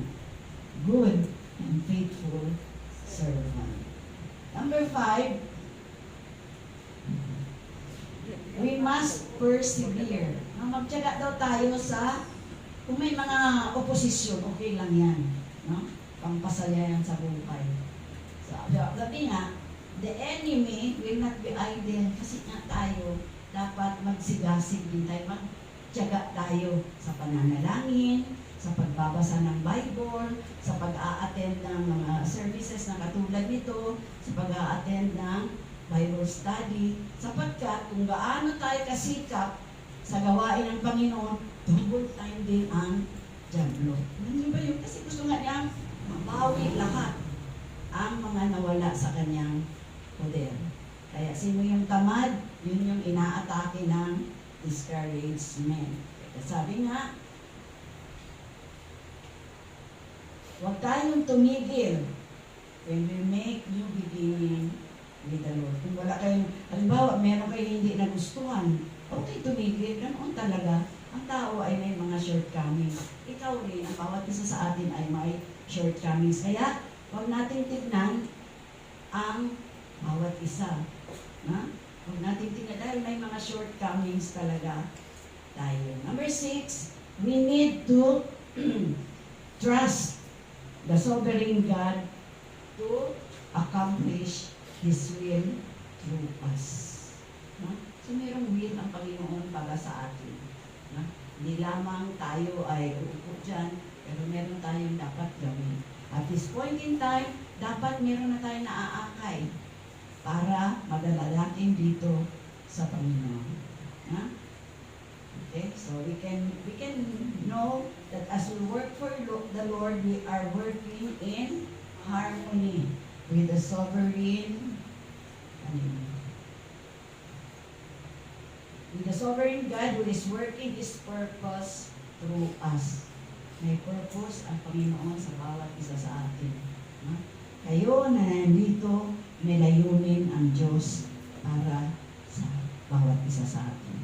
good and faithful servant. Number 5, we must persevere. Magtiyaga daw tayo sa, kung may mga oposisyon, okay lang yan. No? Pampasaya yan sa buhay. So, sabi nga, the enemy will not be idle kasi nga tayo dapat magsigasig din tayo, magtiyaga tayo sa pananalangin, sa pagbabasa ng Bible, sa pag-a-attend ng mga services na katulad nito, sa pag-a-attend ng Bible study, sapagkat kung gaano tayo kasikap sa gawain ng Panginoon, double time din ang diablo. Ano ba yun? Kasi gusto nga niya mabawi lahat ang mga nawala sa kanyang poder. Kaya sino yung tamad, yun yung inaatake ng discouragement. Sabi nga, huwag tayong tumigil when we make new beginning with the Lord. Kung wala kayong, halimbawa, meron kayo hindi nagustuhan, okay tumigil, ganoon talaga. Ang tao ay may mga shortcomings. Ikaw rin, ang bawat isa sa atin ay may shortcomings. Kaya, huwag natin tignan ang bawat isa. Huwag natin tignan dahil may mga shortcomings talaga tayo. Number 6, we need to trust the sovereign God to accomplish His will through us. No? So mayroong will ang Panginoon para sa atin. No? Hindi lamang tayo ay uupo dyan, pero meron tayong dapat gawin. At this point in time, dapat meron na tayong naaakay para madala natin dito sa Panginoon. No? Okay, so we can know that as we work for the Lord, we are working in harmony with the sovereign, with the sovereign God who is working His purpose through us. May purpose ang Panginoon sa bawat isa sa atin. No? Kayo na nandito, may layunin ang Diyos para sa bawat isa sa atin.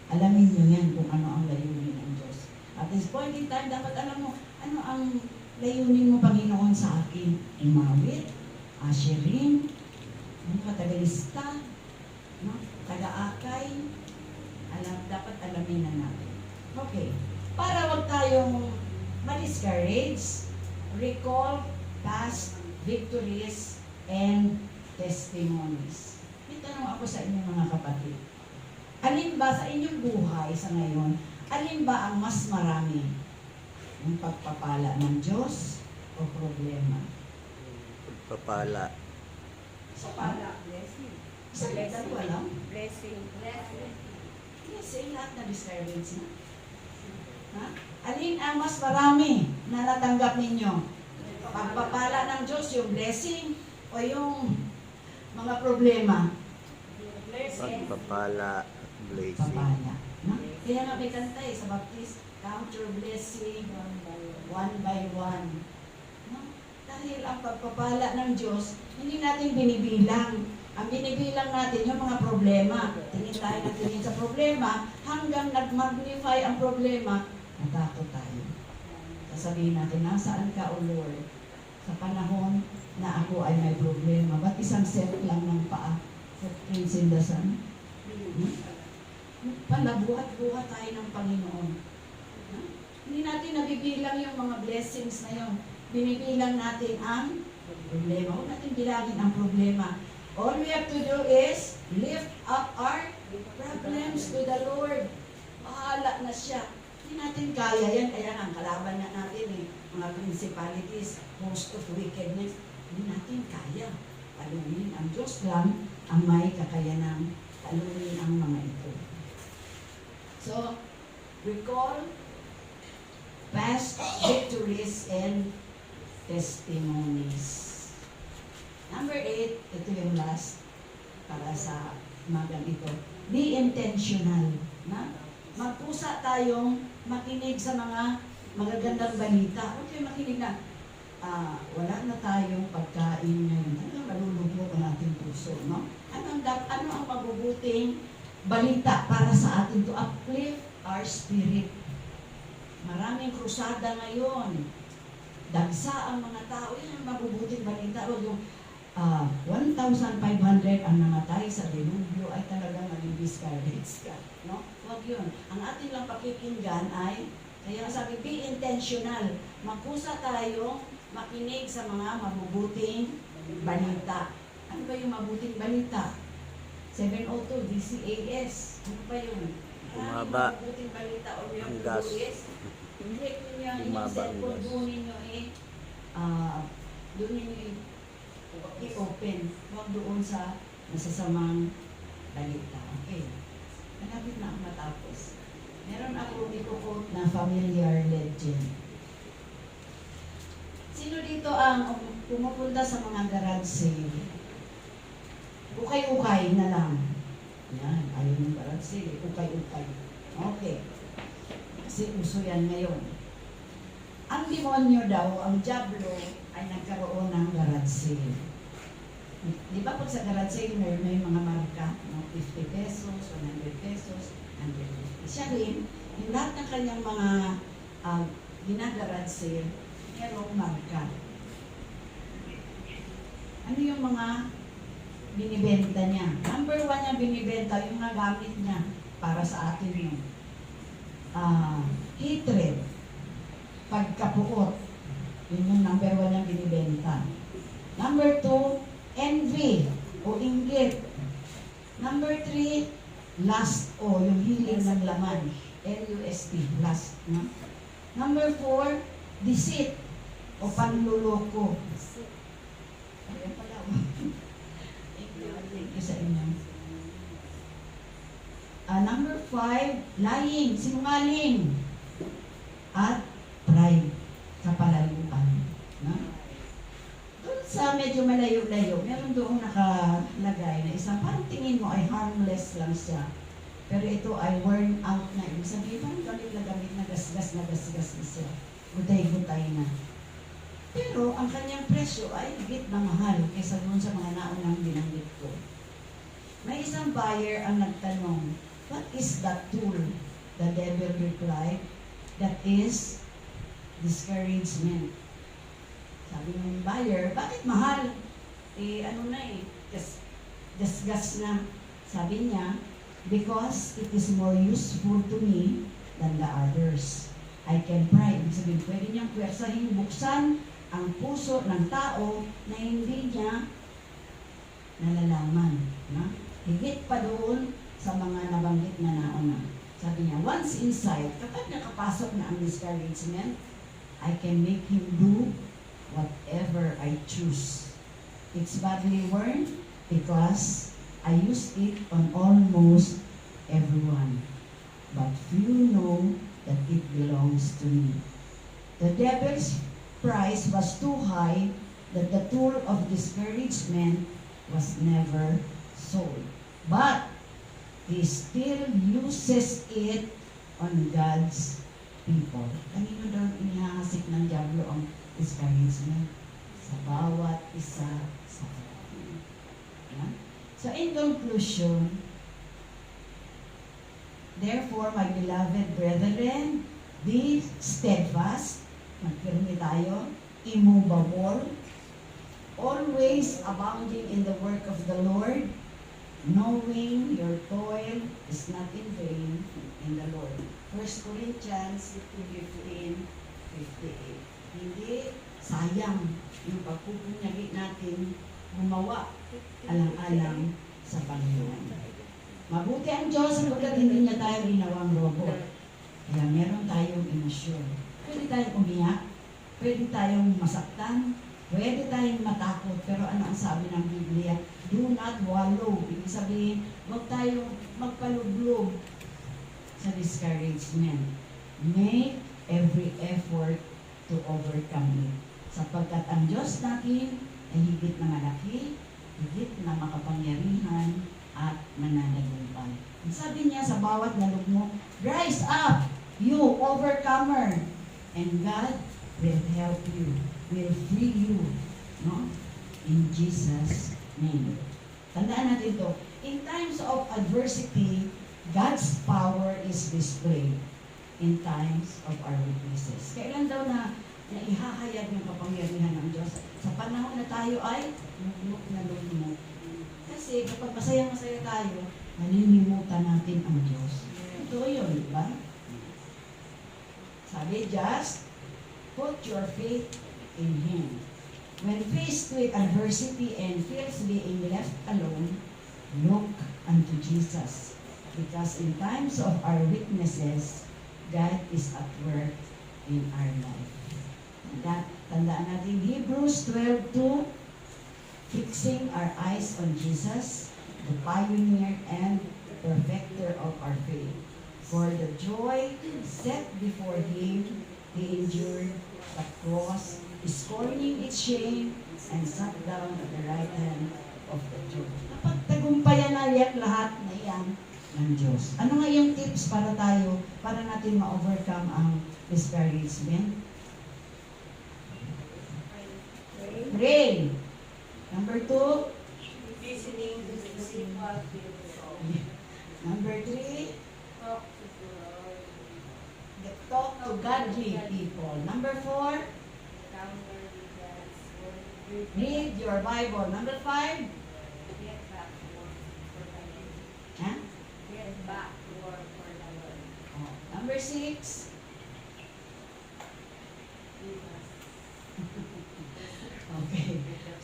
Alamin nyo yan kung ano ang layunin ng Diyos. At this point in time, dapat alam mo, ano ang layunin mo, Panginoon, sa akin? Umawit, asherin, katagalista, no? Taga-akay, dapat alamin na natin. Okay, para wag tayong ma-discourage, recall past victories and testimonies. May tanong ako sa inyong mga kapatid. Alin ba sa inyong buhay sa ngayon, alin ba ang mas marami? Yung pagpapala ng Diyos o problema? Pagpapala. Sa pala. Blessing. Sa dalawa lang. Blessing. Blessing, lahat na discourage na. Ha? Alin ang mas marami na natanggap ninyo? Pagpapala ng Diyos, yung blessing o yung mga problema? Pagpapala. Blessing. Papala. No? Kaya nga may kanta sa Baptist, count your blessing one by one. No? Dahil ang pagpapala ng Diyos, hindi natin binibilang. Ang binibilang natin yung mga problema. Tingin tayo na tingin sa problema, hanggang nag-magnify ang problema, natakot tayo. Sasabihin natin, nasaan ka, O Lord? Sa panahon na ako ay may problema. Ba't isang set lang ng paa? Footprints in the sun? Palabuhat-buhat tayo ng Panginoon. Hindi natin nabibilang yung mga blessings na yun. Binibilang natin ang problema. Huwag natin bilangin ang problema. All we have to do is lift up our problems to the Lord. Bahala na siya. Hindi natin kaya yan. Kaya ang kalaban na natin mga principalities, host of wickedness, hindi natin kaya. Talunin ang Diyos lang ang may kakayanang talunin ang mga ito. So, recall past victories and testimonies. Number 8, ito yung last para sa magang ito. Be intentional. Na? Magpusa tayong makinig sa mga magagandang balita. Huwag kayo makinig na, wala na tayong pagkain ngayon. Malulubog ang ating puso. No? Ano ang mabubuting balita para sa atin to uplift our spirit? Maraming krusada ngayon. Dagsa ang mga tao. Yan ang mabubuting balita. Huwag yung 1,500 ang namatay sa dilubyo ay talagang mag-discourage ka. No? Huwag yun. Ang ating lang pakikinggan ay, kaya sabi, be intentional. Magpusa tayong makinig sa mga mabubuting balita. Ano ba yung mabuting balita? 702 DCAS. Ano ba yun? Bumaba mabuting balita o yung ang gas. Hindi niya yung Bumaba ang cellphone gas. doon ninyo doon ninyo i-open. Huwag doon sa nasasamang balita. Okay. Malapit na ako matapos. Meron ako i-quote na familiar legend. Sino dito ang pumupunta sa mga garage sale? Ukay-ukay na lang. Yan, ayaw ng garage sale. Ukay-ukay. Okay. Kasi uso yan ngayon. Ang demonyo daw, ang diablo, ay nagkaroon ng garage sale. Di ba pag sa garage sale, may mga marka, no? 50 pesos, 100 pesos, 150. Siya rin, yung lahat ng kanyang mga ginagarage sale, merong marka. Ano yung mga binibenta niya? Number 1 niya binibenta, yung mga gamit niya para sa atin yun. Hatred, pagkapuot, yun yung number 1 niya binibenta. Number 2, envy o inggit. Number 3, lust o yung hiling ng laman. L-U-S-T, lust. No? Number 4, deceit o panluloko. Ayan pala. Thank you sa inyo. Number 5, lying, sinungaling. At pride, kapalaluan. No? Doon sa medyo malayo-layo, meron doon nakalagay na isang parang tingin mo ay harmless lang siya. Pero ito ay worn out na. Ibig sabihin, parang gamit na gasgas na siya. Gutay-gutay na. Pero ang kanyang presyo ay higit na mahal kaysa doon sa mga naunang binanggit ko. May isang buyer ang nagtanong, what is that tool? The devil replied, that is discouragement. Sabi ng buyer, bakit mahal? Gasgas na. Sabi niya, because it is more useful to me than the others. I can pry. Ibig sabihin, pwede niyang pwersahin, buksan ang puso ng tao na hindi niya nalalaman. Na? Higit pa doon sa mga nabanggit na nauna. Sabi niya, once inside, kapag nakapasok na ang discouragement, I can make him do whatever I choose. It's badly worn because I use it on almost everyone. But few know that it belongs to me. The devil's price was too high that the tool of discouragement was never sold. But he still uses it on God's people. Kanino daw inihahasik ng diablo ang discouragement? Sa bawat isa sa atin. Yeah? So in conclusion, therefore, my beloved brethren, be steadfast, magpirmi tayo, immovable, always abounding in the work of the Lord, knowing your toil is not in vain in the Lord. 1 Corinthians 15:58. Hindi sayang yung pagpupunyagi natin gumawa alang-alang sa Panginoon. Mabuti ang Diyos sapagkat hindi niya tayo ginawang robot. Kaya meron tayong emosyon. Pwede tayong umiyak, pwede tayong masaktan, pwede tayong matakot, pero ano ang sabi ng Biblia? Do not wallow. Ibig sabihin, huwag tayong magpalublog sa discouragement. Make every effort to overcome it. Sapagkat ang Diyos natin ay higit na malaki, higit na makapangyarihan, at mananagumpay. Sabi niya sa bawat nalog mo, rise up, you overcomer, and God will help you, will free you, no? In Jesus' name. Tandaan natin ito, in times of adversity, God's power is displayed in times of our weaknesses. Kailan daw na ihahayag ng kapangyarihan ng Diyos? Sa panahon na tayo ay lugmok na lugmok. Kasi kapag masaya-masaya tayo, nalilimutan natin ang Diyos. Ito yun, di ba? Sabi, just put your faith in Him. When faced with adversity and feels being left alone, look unto Jesus. Because in times of our weaknesses, God is at work in our life. Tandaan natin Hebrews 12:2, fixing our eyes on Jesus, the pioneer and perfecter of our faith. For the joy set before Him, He endured the cross, scorning its shame, and sat down at the right hand of the throne. Napagtagumpayan na yan lahat na yan ng Diyos. Ano nga yung tips para natin ma-overcome ang discouragement? Pray. Number 2, Listening to the simple people. number 3, Talk to the Lord. talk to godly people. Number 4, Encounter with God's word. read your Bible. Number 5, Get back to work for the Lord. ha? Get back to work for the Lord. Oh, number 6, Jesus. okay.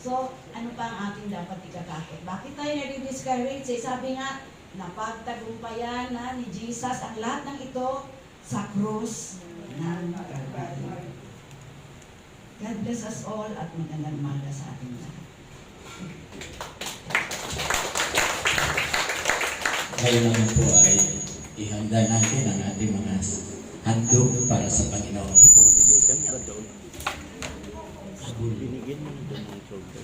So, ano pa ang ating dapat ikatakot? Bakit tayo nare-discourage? Sabi nga, napagtagumpayan na ni Jesus ang lahat ng ito sa krus ng Calvary. God bless us all at magandang umaga sa ating lahat. Ngayon naman po ay ihanda natin ang ating mga handog para sa Panginoon. Binigyan mo na doon ng shoulder.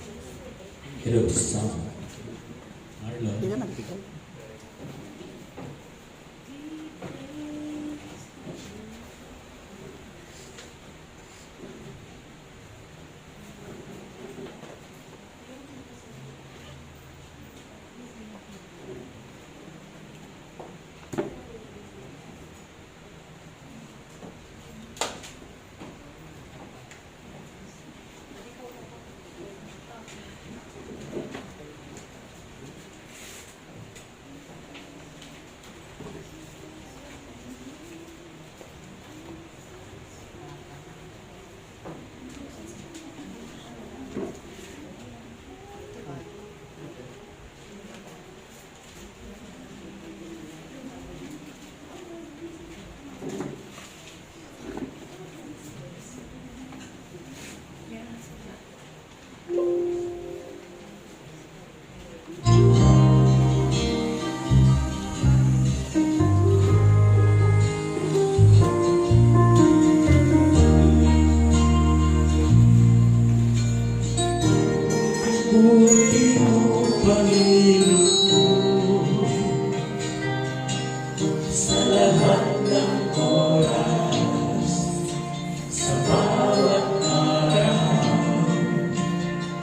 Hello, Sam. Marlon. Puti mo, Panginoon, sa lahat ng oras, sa bawat araw,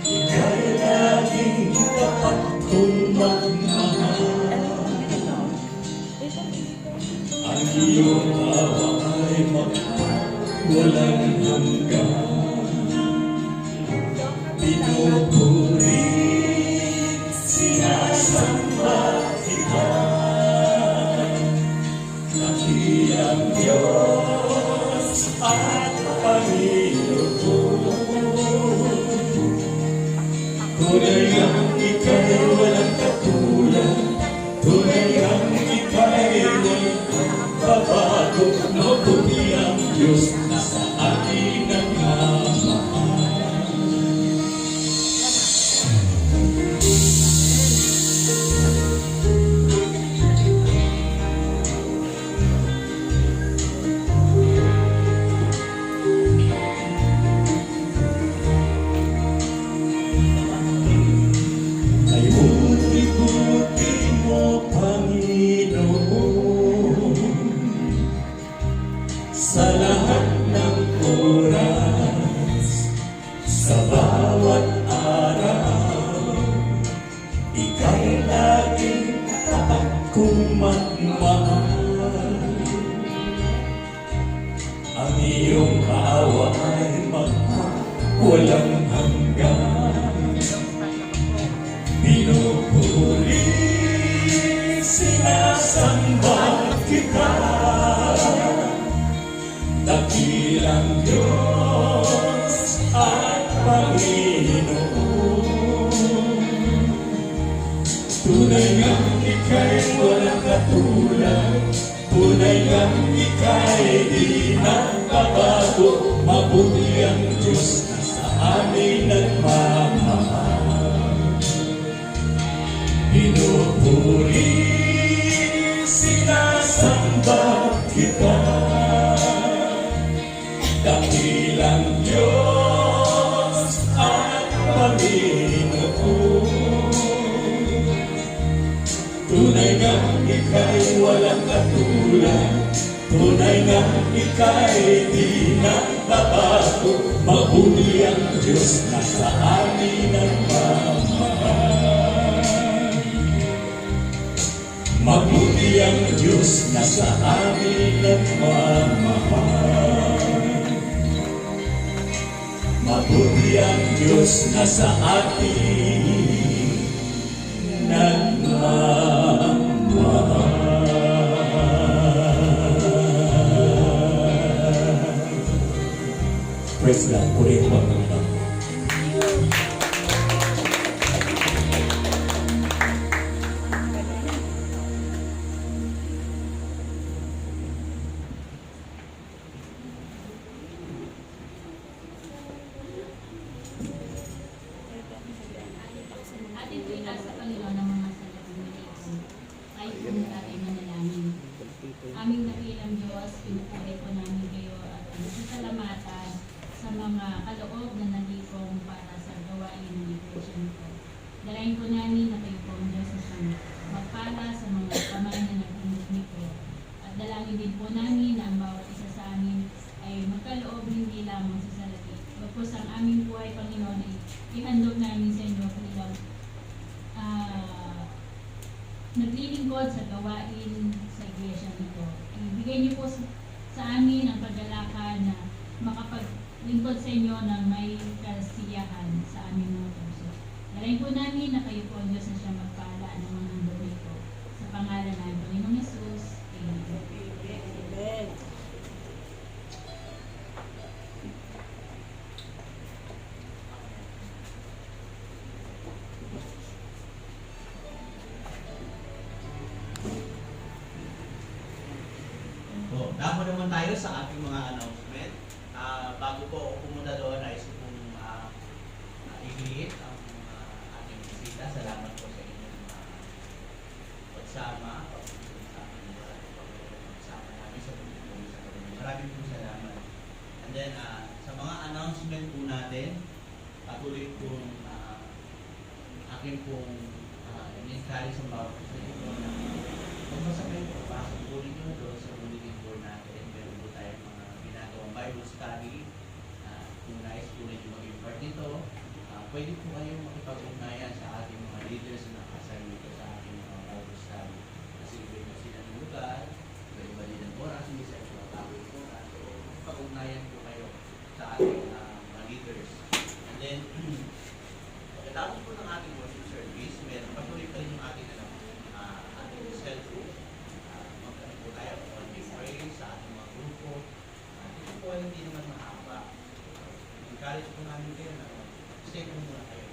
ika'y laging tapat kong magmahal. Ang iyong awa ay walang hanggan. Pinupuri, sinasamba kita, dakilang Diyos at Panginoon. Tunay ang ika'y walang katulad, tunay ang ika'y walang babago, mabuti ang Diyos na sa akin ang mamahal. Ay buti-buti mo, Panginoon, sa lahat ng oras, sa bawat araw, ika'y laging tapat kong magmahal. Ang iyong awa ay walang hanggan. Pinupuri, sinasamba kita, dakilang Diyos at Panginoon. Tunay ngang ika'y walang katulad, tunay ngang ika'y di nagbabago, mabuti ang Diyos na sa amin nagmamahal. Pinupuri, sinasamba kita, dakilang Diyos at Panginoon. Tunay ngang ika'y walang katulad, tunay ngang ika'y di nagbabago, mabuti ang Diyos na sa amin nagmamahal. Mabuti ang Diyos na sa amin nagmamahal. Mabuti ang Diyos na sa atin nagmamahal. Praise God. Purihin mo ang Panginoon. aming dakilang Diyos, pinupuri po namin kayo at nasasalamatan sa mga kaloob na nandikong para sa gawain ng iglesia nito. Dalayan po namin na kayo po ang Diyos na siyang magpala sa mga kamay na nagtulog nito. At dalangin din po namin na ang bawat isa sa amin ay magkaloob hindi lamang sa salaki. Bagkus ang aming buhay, Panginoon, ay ihandog namin sa inyo bilang naglilingkod sa gawain sa iglesia nito. Ibigay niyo po sa amin ang paglalakad na makapaglingkod sa inyo ng may kasiyahan sa aming mga puso. Dalayan po namin na kayo po ang Diyos na siya magpala ng mga handog nito. Sa pangalan ng Panginoong Yesus. Amen. Amen. So, damo naman tayo sa ating mga announcement. Bago po ako pumunta doon, nais ko pong i-greet ang ating bisita. Salamat po sa inyong pagsama, pagsama namin sa pagtutulong sa kanya. Maraming po salamat. And then, sa mga announcement po natin, patuloy pong akin pong in-encourage sa bawat isa ito na magpasakay po, pasok po rin nyo doon sa bulletin board natin. Meron po tayong mga ginagawang Bible study. Kung nais po rin yung maging part nito, pwede po kayong makipag-ugnayan sa ating mga leaders na nakasal dito sa ating mga Bible study. Kasi iba sila ng lugar, iba din ng oras, hindi sa mga tawag po. So, pag-ugnayan po kayo sa ating mga leaders. And then, pagkatapos po ng ating worship service, meron patuloy pa rin yung ating ating cell group. Magkano po tayo on the pray sa ating mga grupo. Ito po ay hindi naman mahaba. Encourage po namin kayo na stay po muna kayo